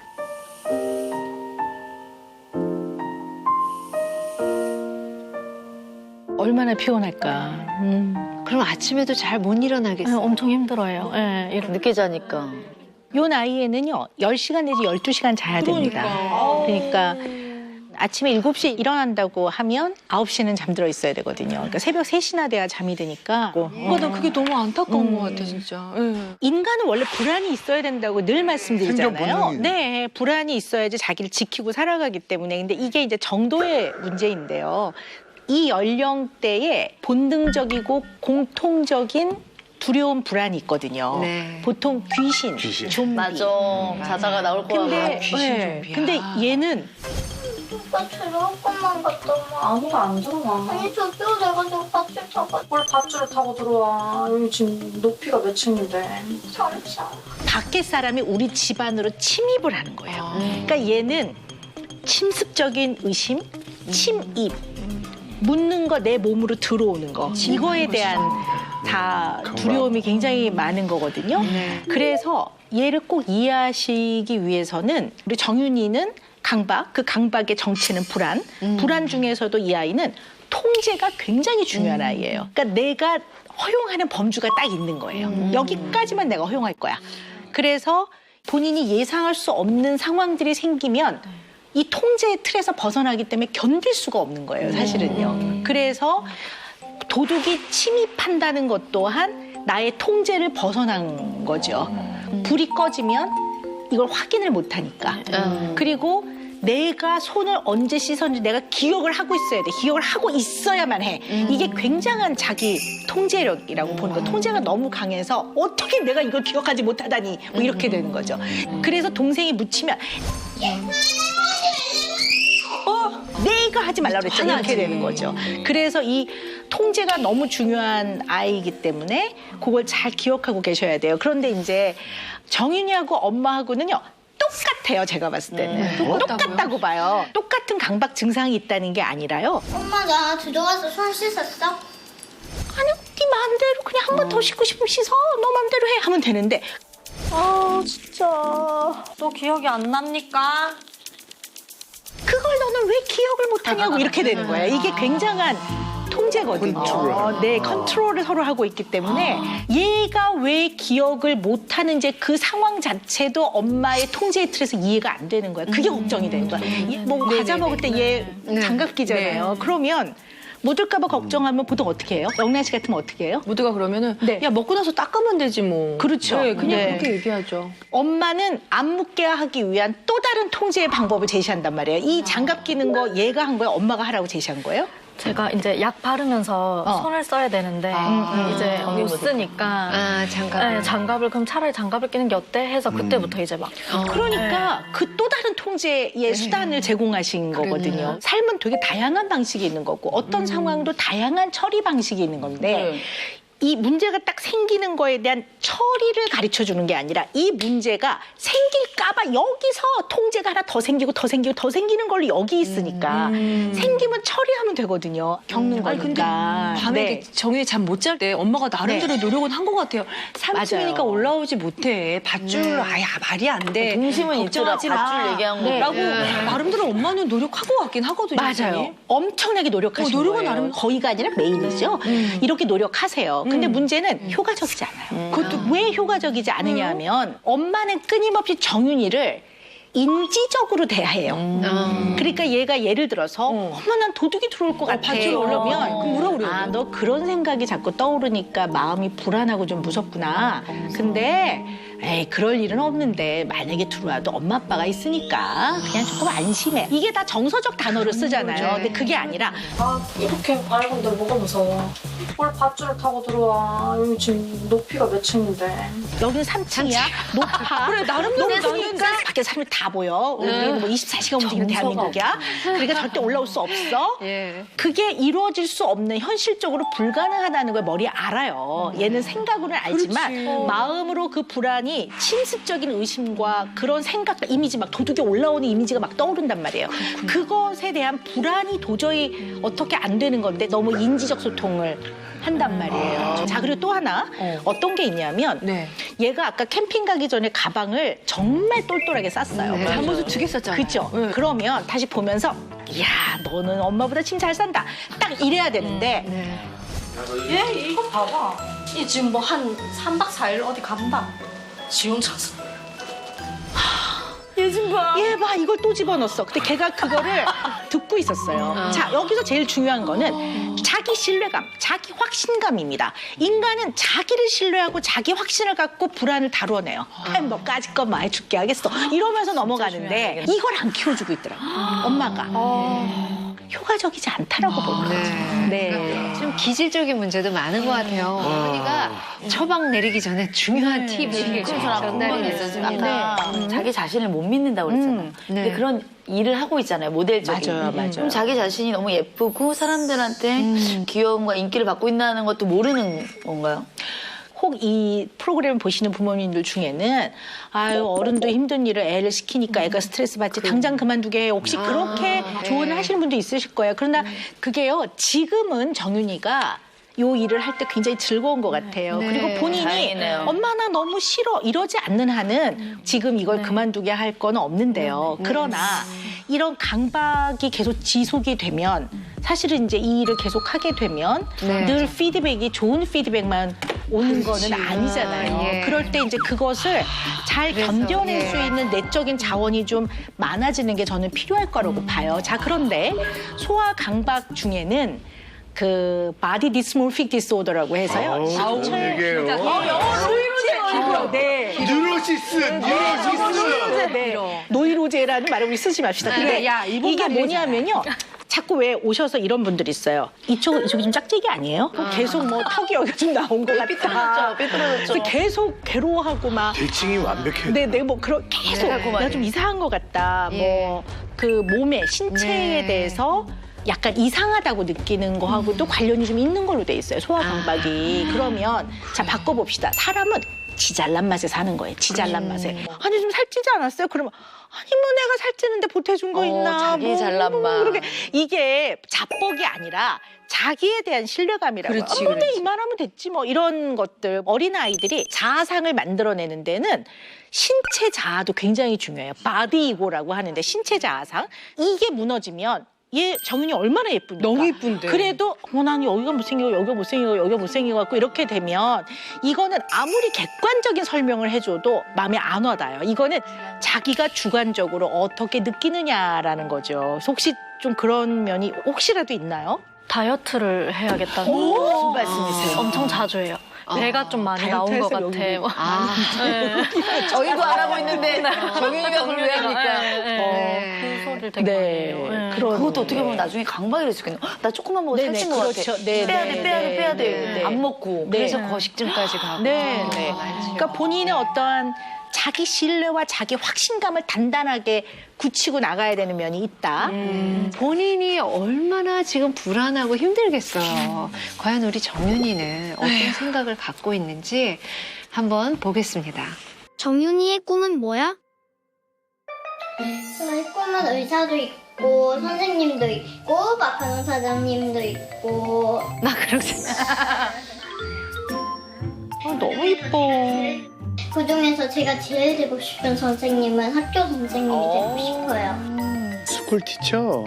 얼마나 피곤할까. 그럼 아침에도 잘 못 일어나겠어요. 엄청 힘들어요. 네, 이렇게. 늦게 자니까. 요 나이에는요, 10시간 내지 12시간 자야 됩니다. 그러니까 아침에 7시에 일어난다고 하면 9시는 잠들어 있어야 되거든요. 그러니까 새벽 3시나 돼야 잠이 드니까. 난 그게 너무 안타까운 것 같아, 진짜. 예. 인간은 원래 불안이 있어야 된다고 늘 말씀드리잖아요. 생존 본능이에요. 네, 불안이 있어야지 자기를 지키고 살아가기 때문에. 근데 이게 이제 정도의 문제인데요. 이 연령대에 본능적이고 공통적인 두려움, 불안이 있거든요. 네. 보통 귀신, 좀비. 맞아. 자자가 나올 거야. 근데, 근데 얘는 오빠 들어올 것만 같더만. 아무도 안 들어와. 아니 저기로 내가지고 밧줄 타고 뭘 밧줄을 타고 들어와. 여기 지금 높이가 몇 층인데. 잠시만. 밖에 사람이 우리 집안으로 침입을 하는 거예요. 그러니까 얘는 침습적인 의심, 침입, 묻는 거 내 몸으로 들어오는 거 이거에 대한 다 두려움이 굉장히 많은 거거든요. 그래서 얘를 꼭 이해하시기 위해서는 우리 정윤이는 강박, 그 강박의 정체는 불안, 불안 중에서도 이 아이는 통제가 굉장히 중요한 아이예요. 그러니까 내가 허용하는 범주가 딱 있는 거예요. 여기까지만 내가 허용할 거야. 그래서 본인이 예상할 수 없는 상황들이 생기면 이 통제의 틀에서 벗어나기 때문에 견딜 수가 없는 거예요, 사실은요. 그래서 도둑이 침입한다는 것 또한 나의 통제를 벗어난 거죠. 불이 꺼지면 이걸 확인을 못 하니까. 그리고 내가 손을 언제 씻었는지 내가 기억을 하고 있어야 돼. 기억을 하고 있어야만 해. 이게 굉장한 자기 통제력이라고 보는 거예요. 통제가 너무 강해서 어떻게 내가 이걸 기억하지 못하다니 뭐 이렇게 되는 거죠. 그래서 동생이 묻히면 내가 하지 말라고 그랬잖아. 이렇게 되는 거죠. 그래서 이 통제가 너무 중요한 아이이기 때문에 그걸 잘 기억하고 계셔야 돼요. 그런데 이제 정윤이하고 엄마하고는요. 똑같아요. 제가 봤을 때는. 똑같다고 봐요. 똑같은 강박 증상이 있다는 게 아니라요. 엄마 나 들어가서 손 씻었어? 아니 네 마음대로 그냥 한 번 더 씻고 싶으면 씻어. 너 마음대로 해 하면 되는데 아 진짜 또 기억이 안 납니까? 그걸 너는 왜 기억을 못하냐고 이렇게 되는 거예요. 이게 굉장한 통제거든요. 네, 컨트롤을 서로 하고 있기 때문에 얘가 왜 기억을 못하는지 그 상황 자체도 엄마의 통제의 틀에서 이해가 안 되는 거예요. 그게 걱정이 되는 거야. 뭐 과자 먹을 때 얘 장갑 끼잖아요. 그러면 묻을까봐 걱정하면 보통 어떻게 해요? 영란 씨 같으면 어떻게 해요? 모두가 그러면은 네. 야 먹고 나서 닦으면 되지 뭐. 그렇죠. 네, 그냥 네. 그렇게 얘기하죠. 엄마는 안 묻게 하기 위한 또 다른 통제의 방법을 제시한단 말이에요. 이 장갑 끼는 거 얘가 한 거예요? 엄마가 하라고 제시한 거예요? 제가 이제 약 바르면서 손을 써야 되는데 이제 못 쓰니까 장갑을. 네, 장갑을 그럼 차라리 장갑을 끼는 게 어때? 해서 그때부터 이제 막 그러니까 그 또 다른 통제의 수단을 제공하신 거거든요. 삶은 되게 다양한 방식이 있는 거고 어떤 상황도 다양한 처리 방식이 있는 건데 이 문제가 딱 생기는 거에 대한 처리를 가르쳐 주는 게 아니라 이 문제가 생길까봐 여기서 통제가 하나 더 생기고 더 생기고 더 생기는 걸로 여기 있으니까 생기면 처리하면 되거든요. 겪는 거니까. 근데 밤에 정윤이 잠 못 잘 때 엄마가 나름대로 노력은 한 것 같아요. 3층이니까 맞아요. 올라오지 못해. 밧줄 아야 말이 안 돼. 동심은 있더라. 걱정하지 마. 밧줄 얘기한 거. 라고 나름대로 엄마는 노력하고 왔긴 하거든요. 맞아요. 선생님. 엄청나게 노력하신 노력은 거예요. 나름- 거의가 아니라 메인이죠. 이렇게 노력하세요. 근데 문제는 효과적이지 않아요. 그것도 왜 효과적이지 않으냐 하면 엄마는 끊임없이 정윤이를 인지적으로 대해요. 그러니까 얘가 예를 들어서 엄마 난 도둑이 들어올 것 같아. 밧줄 올라오면 그럼 뭐라 그래요? 아, 너 그런 생각이 자꾸 떠오르니까 마음이 불안하고 좀 무섭구나. 근데 에이 그럴 일은 없는데 만약에 들어와도 엄마 아빠가 있으니까 그냥 조금 안심해. 이게 다 정서적 단어를 쓰잖아요. 근데 그게 아니라 아 이렇게 밝은 데 뭐가 무서워. 뭘 밧줄을 타고 들어와. 여기 지금 높이가 몇 층인데. 여기는 3층이야. 높아. 그래, 나름대로 높으니까 밖에 사람이 다 보여. 우리는 뭐 24시간 움직이는 대한민국이야. 그러니까 절대 올라올 수 없어. 그게 이루어질 수 없는 현실적으로 불가능하다는 걸 머리에 알아요. 얘는 생각으로는 알지만 마음으로 그 불안이 침습적인 의심과 그런 생각과 이미지 막 도둑이 올라오는 이미지가 막 떠오른단 말이에요. 그것에 대한 불안이 도저히 어떻게 안 되는 건데 너무 인지적 소통을 한단 말이에요. 자, 그리고 또 하나 어떤 게 있냐면 얘가 아까 캠핑 가기 전에 가방을 정말 똘똘하게 쌌어요. 잠옷을 2개 썼잖아요. 그죠? 그러면 다시 보면서 이야 너는 엄마보다 침 잘 산다. 딱 이래야 되는데 얘 이거 봐봐. 얘 지금 뭐 한 3박 4일 어디 간다. 지용 차서. 얘 봐 이걸 또 집어넣었어. 근데 걔가 그거를 듣고 있었어요. 자 여기서 제일 중요한 거는 자기 신뢰감, 자기 확신감입니다. 인간은 자기를 신뢰하고 자기 확신을 갖고 불안을 다루어내요. 뭐 까짓 뭐 해줄게 하겠어. 이러면서 넘어가는데 이걸 안 키워주고 있더라고요. 엄마가. 효과적이지 않다라고 보는 거죠. 네. 지금 기질적인 문제도 많은 것 같아요. 어머니가 처방 내리기 전에 중요한 팁을 전달해 주셨습니다. 아까 자기 자신을 못 믿는다고 그랬잖아요. 근데 그런 일을 하고 있잖아요. 모델적인. 맞아요. 그럼 자기 자신이 너무 예쁘고 사람들한테 귀여움과 인기를 받고 있다는 것도 모르는 건가요? 혹 이 프로그램을 보시는 부모님들 중에는 아유 어른도 힘든 일을 애를 시키니까 애가 스트레스 받지 당장 그만두게 해. 혹시 그렇게 조언을 하시는 분도 있으실 거예요. 그러나 그게요 지금은 정윤이가 요 일을 할 때 굉장히 즐거운 것 같아요. 그리고 본인이 다행이네요. 엄마 나 너무 싫어 이러지 않는 한은 지금 이걸 그만두게 할 건 없는데요. 그러나 이런 강박이 계속 지속이 되면 사실은 이제 이 일을 계속 하게 되면 늘 피드백이 좋은 피드백만 오는 거는 아니잖아요. 예. 그럴 때 이제 그것을 잘 견뎌낼 수 있는 내적인 자원이 좀 많아지는 게 저는 필요할 거라고 봐요. 자, 그런데 소아 강박 중에는 그 바디 디스모픽 디스오더라고 해서요. 얘기해요. 네. 뉴로시스. 네. 노이로제라는 말을 우리 쓰지 맙시다. 근데 이게 뭐냐면요. 자꾸 왜 오셔서 이런 분들이 있어요. 이쪽이 좀 짝짝이 아니에요? 계속 뭐 턱이 여기 좀 나온 것 같다. 삐뚤어졌죠. 그래서 계속 괴로워하고 막. 대칭이 완벽해요. 네, 뭐 그런 계속 내가 좀 이상한 것 같다. 뭐 그 몸의 신체에 대해서 약간 이상하다고 느끼는 거하고도 관련이 좀 있는 걸로 돼 있어요. 소아 강박이. 그러면 자 바꿔봅시다. 사람은 지 잘난 맛에 사는 거예요. 지 잘난 맛에. 아니 좀 살찌지 않았어요? 그러면 아니 뭐 내가 살찌는데 보태준 거 있나? 자기 잘난 맛. 그렇게 이게 자뻑이 아니라 자기에 대한 신뢰감이라고. 그렇지, 뭐 그렇지. 이만하면 됐지 뭐 이런 것들. 어린아이들이 자아상을 만들어내는 데는 신체 자아도 굉장히 중요해요. 바디이고라고 하는데 신체 자아상. 이게 무너지면 얘 정윤이 얼마나 예쁩니까? 너무 예쁜데. 그래도 난 여기가 못생기고 여기가 못생기고 여기가 못생기고 갖고 이렇게 되면 이거는 아무리 객관적인 설명을 해줘도 마음에 안 와닿아요. 이거는 자기가 주관적으로 어떻게 느끼느냐라는 거죠. 그래서 혹시 좀 그런 면이 혹시라도 있나요? 다이어트를 해야겠다는 무슨 말씀이세요? 엄청 자주 해요. 배가 좀 많이 나온 것 같아. 저희도 안 하고 있는데 정윤이가 그걸 왜 합니까? 그 소리를 되게 많이 해요. 네. 그것도 어떻게 보면 나중에 강박이 될 수 있겠네요. 나 조금만 먹어 네네, 살찐 것 그렇죠. 같아. 네, 빼야 네, 돼, 빼야 돼, 네, 빼야 네, 돼. 네. 안 먹고. 그래서 거식증까지 가고. 네. 그러니까 본인의 어떠한 자기 신뢰와 자기 확신감을 단단하게 굳히고 나가야 되는 면이 있다. 본인이 얼마나 지금 불안하고 힘들겠어요. 과연 우리 정윤이는 어떤 생각을 갖고 있는지 한번 보겠습니다. 정윤이의 꿈은 뭐야? 저의 꿈은 의사도 있고 선생님도 있고 간호사장님도 있고 막 그렇게. 너무 이뻐. 그 중에서 제가 제일 되고 싶은 선생님은 학교 선생님이 되고 싶어요. 스쿨 티처.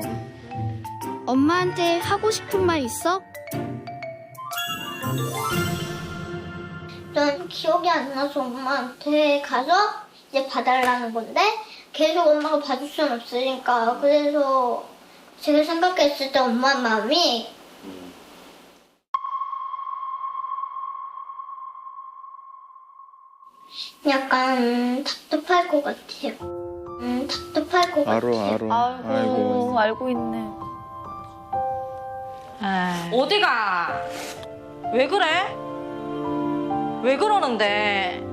엄마한테 하고 싶은 말 있어? 전 기억이 안 나서 엄마한테 가서 이제 봐달라는 건데 계속 엄마가 봐줄 수는 없으니까 그래서 제가 생각했을 때 엄마 마음이 약간 답답할 것 같아요. 답답할 것 같아요. 아이고. 알고 있네. 어디가? 왜 그래? 왜 그러는데?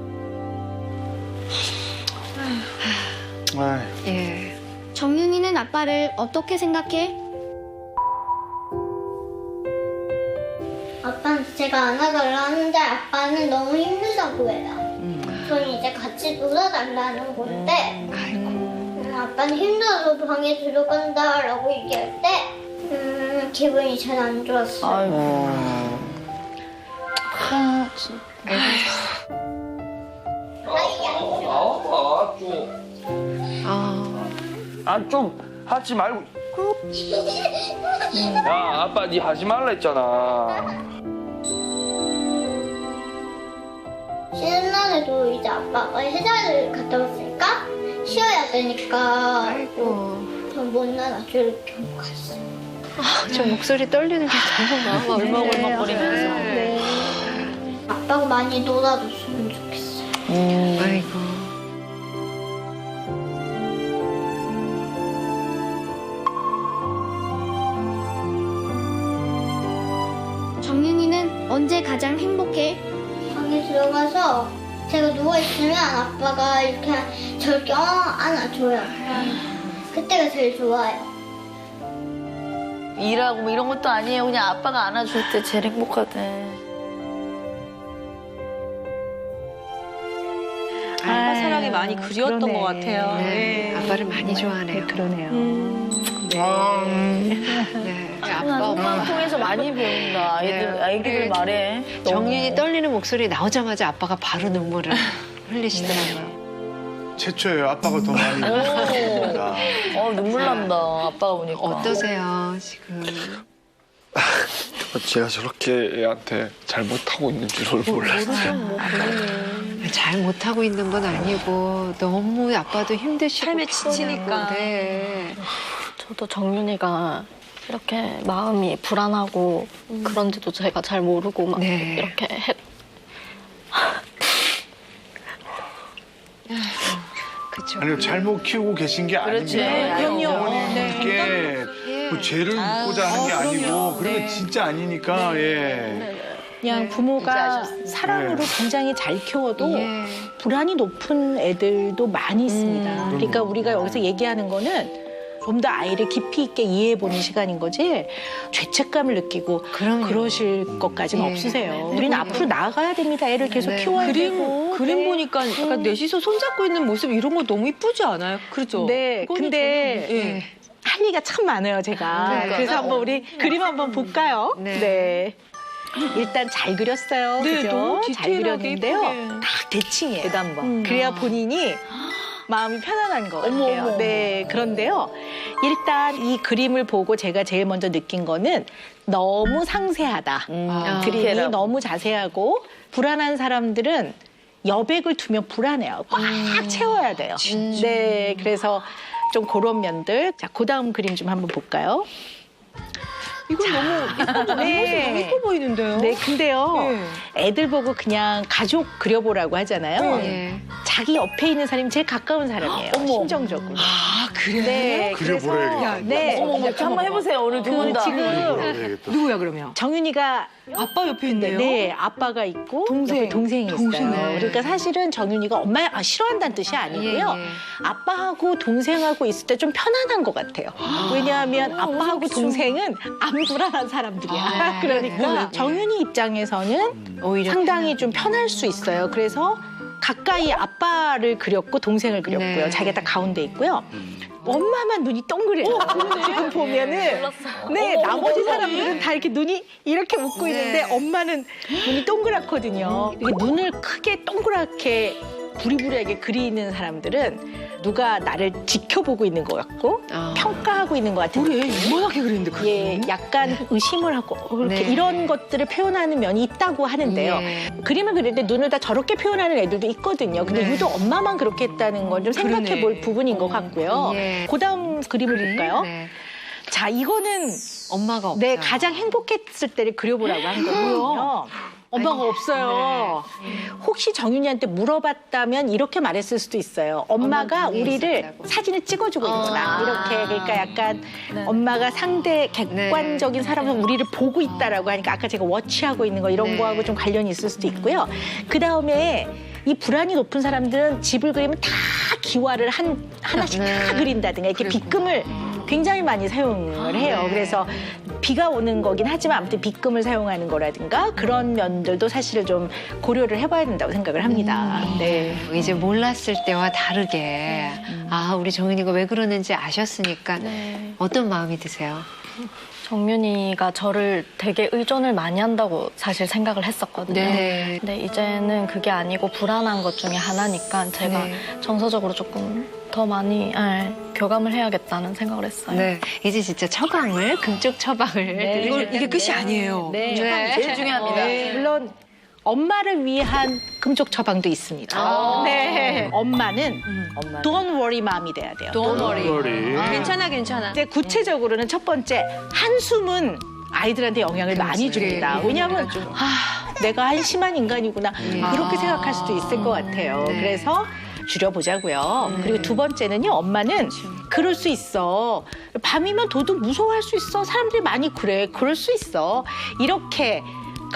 아이. 예. 정윤이는 아빠를 어떻게 생각해? 아빠는 제가 안아달라 하는데 아빠는 너무 힘들다고 해요. 저는 이제 같이 놀아달라는 건데 아빠는 힘들어서 방에 들어간다라고 얘기할 때 기분이 잘 안 좋았어요. 나와봐 좀. 좀 하지 말고. 야 아빠 니 하지 말라 했잖아. 쉬는 날에도 이제 아빠가 회사를 갔다 왔으니까 쉬어야 되니까 더 못 나가죠 이렇게 하고 갔어요. 저 목소리 떨리는 게 너무 마음 아프네요. 울먹울먹거리면서. 아빠가 많이 놀아줬으면 좋겠어요. 아이고. 언제 가장 행복해? 방에 들어가서 제가 누워있으면 아빠가 이렇게 저를 껴안아줘요. 그때가 제일 좋아요. 일하고 뭐 이런 것도 아니에요. 그냥 아빠가 안아줄 때 제일 행복하대. 아빠 사랑이 많이 그리웠던 그러네. 것 같아요. 네. 네. 아빠를 많이 좋아하네요. 그러네요. 네. 아빠, 엄마. 통해서 많이 배운다. 아이들 말에. 정윤이 떨리는 목소리 나오자마자 아빠가 바로 눈물을 흘리시더라고요. 최초예요. 아빠가 더 많이 울었습니다. 눈물 난다. 아빠가 보니까. 어떠세요, 지금? 제가 저렇게 애한테 잘못하고 있는 줄을 몰랐어요. 잘 못하고 있는 건 아니고 너무 아빠도 힘드시고 삶에 지치니까. 피곤하고, 네. 저도 정윤이가 이렇게 마음이 불안하고 그런지도 제가 잘 모르고 막 네. 이렇게 그쵸. 아니요, 잘못 키우고 계신 게 그렇지. 아닙니다. 그럼요. 부모님께 뭐 죄를 묻고자 하는 게 아니고 그런 게 진짜 아니니까 예. 그냥 부모가 사랑으로 굉장히 잘 키워도 예. 불안이 높은 애들도 많이 있습니다. 그러니까 우리가 여기서 얘기하는 거는 좀 더 아이를 깊이 있게 이해해보는 시간인 거지 죄책감을 느끼고 그럼요. 그러실 것까지는 예. 없으세요. 우리는 앞으로 나아가야 됩니다. 애를 계속 네. 키워야 되고. 그림 네. 보니까 약간 넷이서 손잡고 있는 모습 이런 거 너무 이쁘지 않아요? 그렇죠? 네, 그거는 근데 저는, 예. 할 얘기가 참 많아요, 제가. 네. 그래서 한번 우리 그림 한번 볼까요? 네. 네. 일단 잘 그렸어요. 네, 그죠? 너무 잘 디테일하게 그렸는데요. 예쁘게. 딱 대칭이에요. 대단봐. 그래야 본인이 마음이 편안한 것 같아요. 어머. 네, 그런데요. 일단 이 그림을 보고 제가 제일 먼저 느낀 거는 너무 상세하다. 그림이 디테일하고. 너무 자세하고 불안한 사람들은 여백을 두면 불안해요. 꽉 채워야 돼요. 네, 그래서 좀 그런 면들. 자, 그 다음 그림 좀 한번 볼까요? 이거 너무 예쁘죠? 네. 이 모습 너무 예뻐 보이는데요? 네, 근데요. 네. 애들 보고 그냥 가족 그려보라고 하잖아요. 예. 자기 옆에 있는 사람이 제일 가까운 사람이에요. 심정적으로. 아, 그래? 네, 그려보라야겠다. 네. 어머, 한번 해보세요. 오늘 두 분 다. 지금 그려보라야겠다. 누구야, 그러면? 정윤이가 아빠 옆에 있네요? 네, 아빠가 있고 동생. 옆에 동생이 있어요. 동생. 그러니까 사실은 정윤이가 엄마 싫어한다는 뜻이 아니고요. 예, 예. 아빠하고 동생하고 있을 때 좀 편안한 것 같아요. 왜냐하면 아빠하고 동생은 안 불안한 사람들이야. 그러니까 정윤이 입장에서는 오히려 상당히 좀 편할 수 있어요. 그래서 가까이 아빠를 그렸고 동생을 그렸고요. 네. 자기가 딱 가운데 있고요. 엄마만 눈이 동그래요. 지금 보면은 네 나머지 사람들은 다 이렇게 눈이 이렇게 웃고 있는데 엄마는 눈이 동그랗거든요. 이렇게 눈을 크게 동그랗게 부리부리하게 그리는 사람들은 누가 나를 지켜보고 있는 것 같고 평가하고 있는 것 같은 우리 애 이만하게 그리는데 예, 약간 의심을 하고 이렇게 네. 이런 것들을 표현하는 면이 있다고 하는데요. 예. 그림을 그릴 때 눈을 다 저렇게 표현하는 애들도 있거든요. 근데 네. 유독 엄마만 그렇게 했다는 건 좀 생각해 볼 부분인 것 같고요. 예. 그다음 그림을 볼까요? 네. 자, 이거는 엄마가 없죠. 네, 가장 행복했을 때를 그려보라고 한 거거든요. 엄마가 없어요. 혹시 정윤이한테 물어봤다면 이렇게 말했을 수도 있어요. 엄마가 엄마는 우리를 있었다고. 사진을 찍어주고 있구나. 이렇게 그러니까 약간 엄마가 상대 객관적인 사람으로 우리를 보고 있다라고 하니까 아까 제가 워치하고 있는 거 이런 네. 거하고 좀 관련이 있을 수도 있고요. 그 다음에 이 불안이 높은 사람들은 집을 그리면 다 기와를 하나씩 다 그린다든가 이렇게 빗금을 굉장히 많이 사용을 해요. 그래서 비가 오는 거긴 하지만 아무튼 빗금을 사용하는 거라든가 그런 면들도 사실을 좀 고려를 해봐야 된다고 생각을 합니다. 네. 이제 몰랐을 때와 다르게 아 우리 정윤이가 왜 그러는지 아셨으니까 어떤 마음이 드세요? 정윤이가 저를 되게 의존을 많이 한다고 사실 생각을 했었거든요. 네. 근데 이제는 그게 아니고 불안한 것 중에 하나니까 제가 네. 정서적으로 조금 더 많이 교감을 해야겠다는 생각을 했어요. 네. 이제 진짜 처방을 금쪽 처방을 이게 끝이 아니에요. 네. 제일 중요합니다. 물론 엄마를 위한 금쪽 처방도 있습니다. 네. 엄마는 don't worry 마음이 돼야 돼요. Don't worry. 괜찮아. 괜찮아. 근데 구체적으로는 첫 번째 한숨은 아이들한테 영향을 많이 줍니다. 왜냐하면 내가 한심한 인간이구나 그렇게 생각할 수도 있을 것 같아요. 그래서 줄여보자고요. 그리고 두 번째는요. 엄마는 그럴 수 있어. 밤이면 도둑 무서워할 수 있어. 사람들이 많이 그래. 그럴 수 있어. 이렇게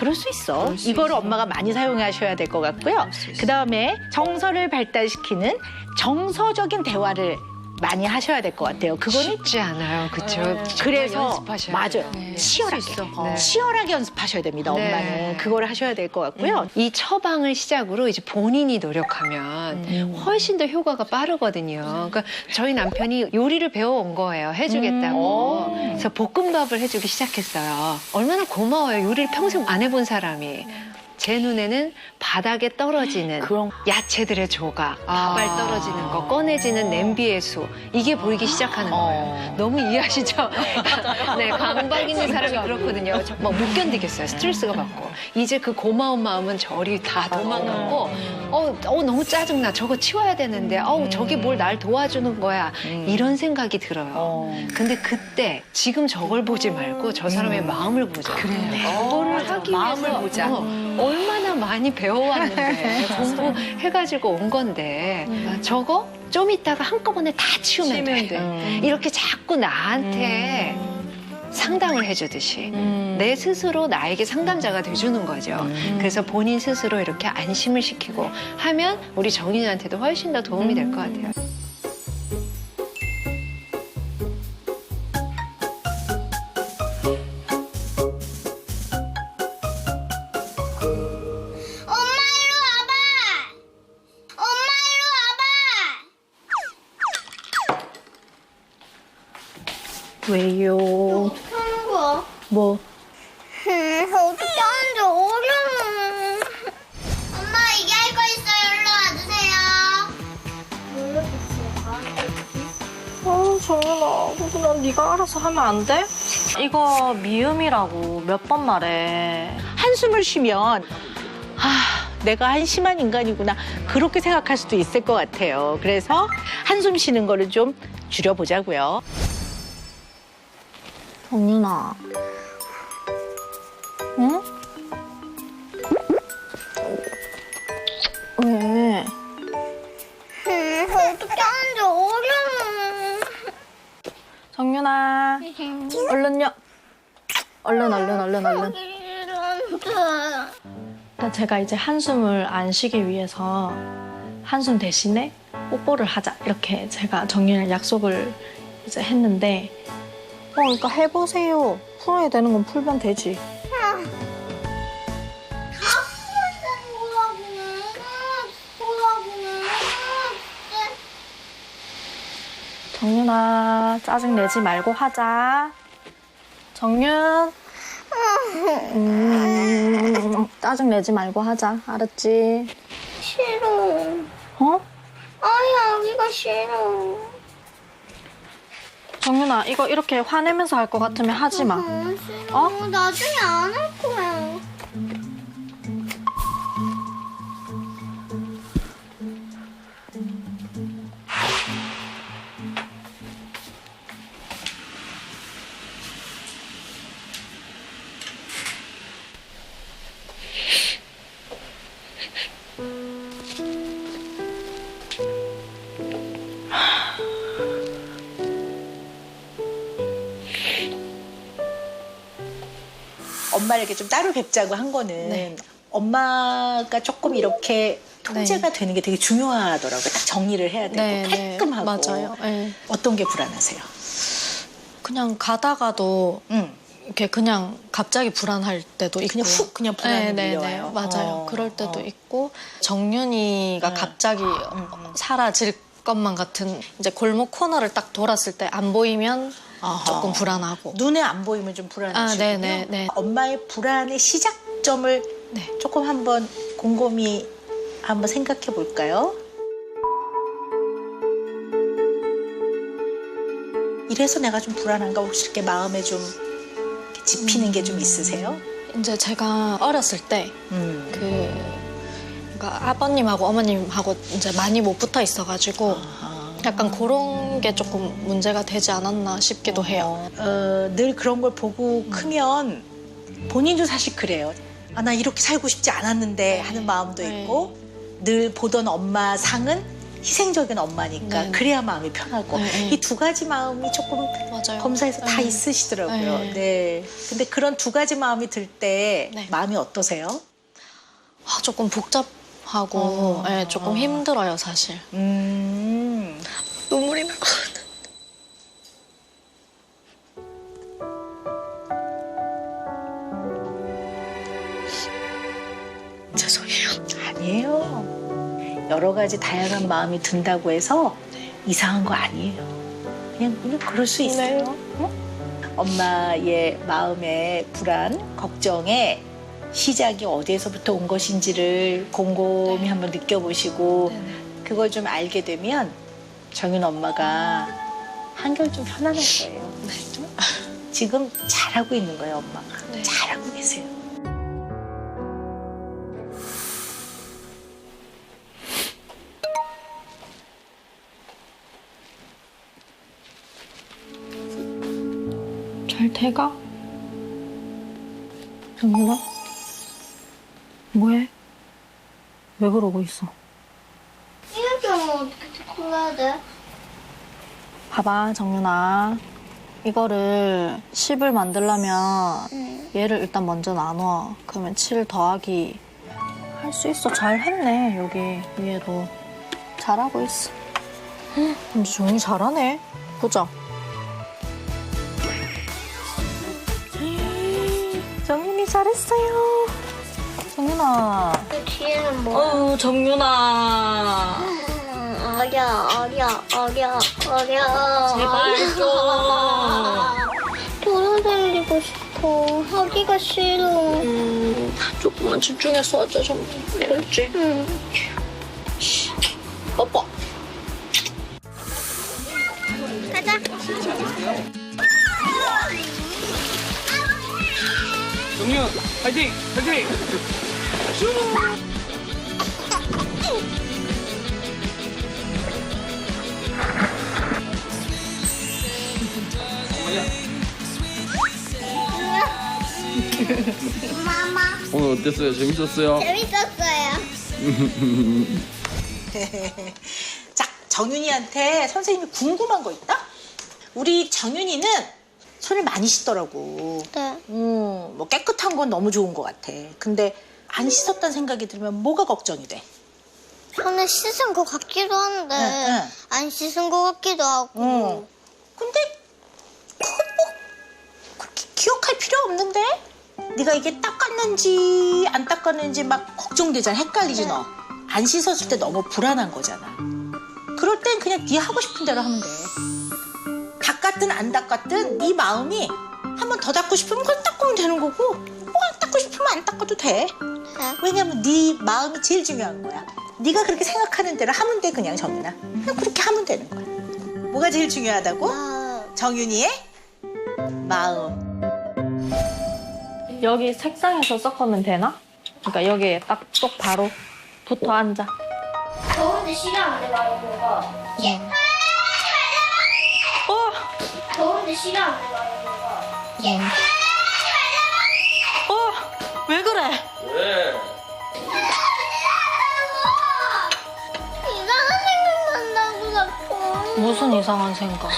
그럴 수 있어. 이거를 엄마가 많이 사용하셔야 될 것 같고요. 그다음에 정서를 발달시키는 정서적인 대화를 많이 하셔야 될 것 같아요. 그거는 쉽지 않아요. 그렇죠. 그래서 연습하셔야 맞아요. 돼요. 치열하게 네. 치열하게 연습하셔야 됩니다. 네. 엄마는 그걸 하셔야 될 것 같고요. 이 처방을 시작으로 이제 본인이 노력하면 훨씬 더 효과가 빠르거든요. 그러니까 저희 남편이 요리를 배워온 거예요. 해주겠다고. 그래서 볶음밥을 해주기 시작했어요. 얼마나 고마워요. 요리를 평생 안 해본 사람이. 제 눈에는 바닥에 떨어지는 야채들의 조각, 밥알 떨어지는 거, 꺼내지는 냄비의 수, 이게 보이기 시작하는 거예요. 너무 이해하시죠? 네, 강박 있는 사람이 그렇거든요. 막 못 견디겠어요. 스트레스가 받고. 이제 그 고마운 마음은 저리 다 도망갔고, 너무 짜증나. 저거 치워야 되는데, 저게 뭘 날 도와주는 거야. 이런 생각이 들어요. 근데 그때 지금 저걸 보지 말고 저 사람의 마음을 보자. 그거를 하기 마음을 위해서 보자. 얼마나 많이 배워왔는데 공부해가지고 온 건데 저거 좀 이따가 한꺼번에 다 치우면 돼. 이렇게 자꾸 나한테 상담을 해주듯이 내 스스로 나에게 상담자가 돼주는 거죠. 그래서 본인 스스로 이렇게 안심을 시키고 하면 우리 정인이한테도 훨씬 더 도움이 될 것 같아요. 왜요? 어떻게 하는 거야? 뭐? 어떻게 하는지 어려워. 엄마, 이게 할 거 있어요. 일로 와주세요. 정연아, 그냥 네가 알아서 하면 안 돼? 이거 미음이라고 몇 번 말해. 한숨을 쉬면 내가 한심한 인간이구나 그렇게 생각할 수도 있을 것 같아요. 그래서 한숨 쉬는 거를 좀 줄여보자고요. 정연아. 응? 왜? 어떻게 하는지 어려워. 정연아. 얼른요. 얼른. 일단 제가 이제 한숨을 안 쉬기 위해서 한숨 대신에 뽀뽀를 하자. 이렇게 제가 정연이랑 약속을 이제 했는데 그러니까 해보세요. 풀어야 되는 건 풀면 되지. 정윤아, 짜증 내지 말고 하자. 정윤. 짜증 내지 말고 하자. 알았지? 싫어. 어? 여기가 싫어. 정윤아, 이거 이렇게 화내면서 할 것 같으면 하지 마. 싫어. 나중에 안 할 거야. 엄마를 이렇게 좀 따로 뵙자고 한 거는 엄마가 조금 이렇게 통제가 되는 게 되게 중요하더라고요. 딱 정리를 해야 되고 깔끔하고. 맞아요. 네. 어떤 게 불안하세요? 그냥 가다가도 이렇게 그냥 갑자기 불안할 때도 있고 그냥 훅 그냥 불안이 네, 밀려와요. 맞아요. 그럴 때도 있고 정윤이가 갑자기 사라질 것만 같은 이제 골목 코너를 딱 돌았을 때 안 보이면 조금 불안하고 눈에 안 보이면 좀 불안하시군요. 네. 엄마의 불안의 시작점을 조금 한번 곰곰이 한번 생각해 볼까요? 이래서 내가 좀 불안한가 혹시 이렇게 마음에 좀 이렇게 짚히는 게 좀 있으세요? 이제 제가 어렸을 때 그러니까 아버님하고 어머님하고 이제 많이 못 붙어 있어가지고 약간 그런 게 조금 문제가 되지 않았나 싶기도 해요. 늘 그런 걸 보고 크면 본인도 사실 그래요. 나 이렇게 살고 싶지 않았는데 하는 마음도 있고 늘 보던 엄마 상은 희생적인 엄마니까 네. 그래야 마음이 편하고 네. 이 두 가지 마음이 조금 맞아요. 검사에서 다 네. 있으시더라고요. 네. 네. 근데 그런 두 가지 마음이 들 때 네. 마음이 어떠세요? 조금 복잡하고 네, 조금 힘들어요, 사실. 눈물이 날 것 같아. 죄송해요. 아니에요. 여러 가지 다양한 마음이 든다고 해서 이상한 거 아니에요. 그냥 그럴 수 있어요. 어? 엄마의 마음의 불안, 걱정에 시작이 어디에서부터 온 것인지를 곰곰이 한번 느껴보시고 그걸 좀 알게 되면 정윤 엄마가 한결 좀 편안할 거예요. 지금 잘하고 있는 거예요, 엄마가. 잘하고 계세요. 잘 돼가? 정윤아? 뭐해? 왜 그러고 있어? 이렇게 하면 어떻게 골라야 돼? 봐봐, 정윤아. 이거를 10을 만들려면 얘를 일단 먼저 나눠. 그러면 7 더하기 할 수 있어. 잘 했네, 여기 위에도. 잘하고 있어. 근데 정윤이 잘하네. 보자. 정윤이 잘했어요. 정윤아. 그 뒤에는 뭐? 정윤아. 어려. 제발 좀. 돌아다니고 싶어. 하기가 싫어. 조금만 집중해서 하자, 정윤. 알겠지? 응. 뽀뽀. 가자. 정윤 파이팅! 파이팅! 마마. 오늘 어땠어요? 재밌었어요? 재밌었어요. 자, 정윤이한테 선생님이 궁금한 거 있다? 우리 정윤이는 손을 많이 씻더라고. 네. 뭐 깨끗한 건 너무 좋은 것 같아. 근데 안 씻었다는 생각이 들면 뭐가 걱정이 돼? 손을 씻은 것 같기도 한데 응. 안 씻은 것 같기도 하고. 근데 그건 뭐 그렇게 기억할 필요 없는데? 네가 이게 닦았는지 안 닦았는지 막 걱정되잖아. 헷갈리지 너. 안 씻었을 때 너무 불안한 거잖아. 그럴 땐 그냥 네 하고 싶은 대로 하면 돼. 닦았든 안 닦았든 네 마음이 한 번 더 닦고 싶으면 그걸 닦으면 되는 거고 뭐 안 닦고 싶으면 안 닦아도 돼. 왜냐면 네 마음이 제일 중요한 거야. 네가 그렇게 생각하는 대로 하면 돼. 그냥 정윤아. 그냥 그렇게 하면 되는 거야. 뭐가 제일 중요하다고? 정윤이의 마음. 여기 색상에서 섞으면 되나? 그러니까 여기에 딱 바로 붙어 앉아. 더운데 싫어하는데 말하는 거. 더운데 싫어하는데 말하는 거. 왜 그래? 왜? 이상한 생각 난다고 자꾸. 무슨 이상한 생각?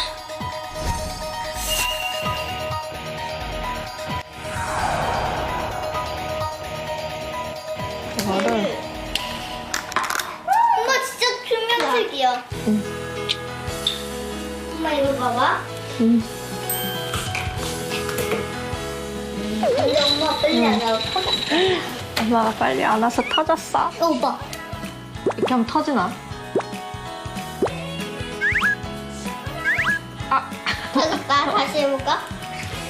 이거를 엄마 진짜 투명색이야. 엄마 이거 봐봐. 근데 엄마 빨리 안 하고 터져. 엄마가 빨리 안 와서 터졌어. 이거 봐. 이렇게 하면 터지나? 터질까? 다시 해볼까?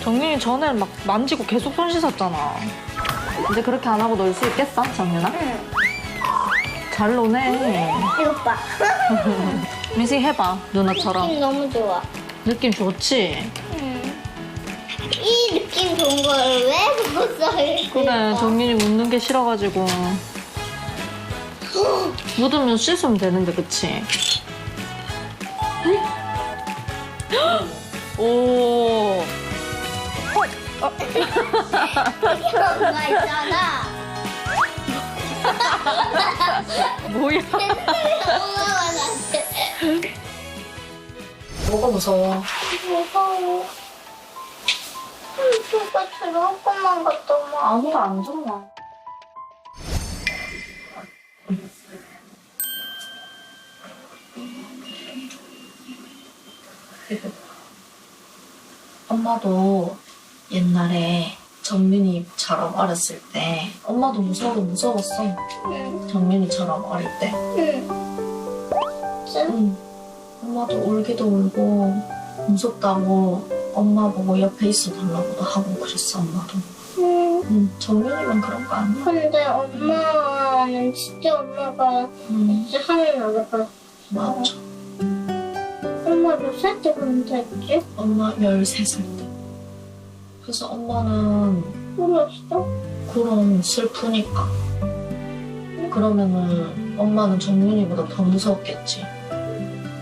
정윤이 전에 막 만지고 계속 손 씻었잖아. 이제 그렇게 안 하고 놀 수 있겠어, 정윤아? 응. 잘 노네. 이거 봐. 미식 해봐, 누나처럼. 느낌 너무 좋아. 느낌 좋지? 이 느낌 좋은 걸 왜 그거 써있을까? 그래, 정윤이 묻는 게 싫어가지고. 묻으면 씻으면 되는데, 그치? 오. 여기 엄마 있잖아. 뭐야? 엄마가 났어. 뭐가 무서워? 무서워. 누가 들어올 것만 같더만. 아무도 안 들어와. 엄마도 옛날에 정민이처럼 어렸을 때 엄마도 무서웠어. 응. 정민이처럼 어릴 때. 응. 응. 엄마도 울기도 울고 무섭다고 엄마 보고 옆에 있어 달라고도 하고 그랬어 엄마도. 응. 응. 정민이만 그런 거 아니야? 근데 엄마는 진짜 엄마가 진짜 하늘 나가. 맞아. 엄마 몇 살 때 그런다 했지? 엄마 13살 때. 그래서 엄마는 울었어? 그럼 슬프니까. 그러면은 엄마는 정민이보다 더 무섭겠지.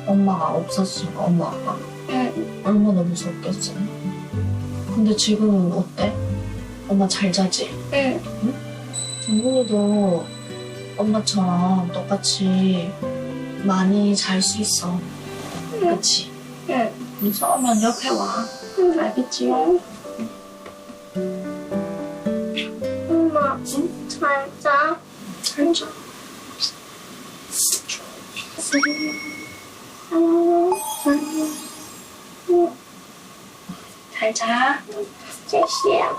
엄마가 없었으니까 엄마 아빠. 응. 얼마나 무섭겠어. 근데 지금은 어때? 엄마 잘 자지? 응. 정민이도 엄마처럼 똑같이 많이 잘 수 있어. 그치? 응. 무서우면 옆에 와. 응. 알겠지? 엄마, 잘 자. 잘 자. 사랑해. 잘 자. 제시야.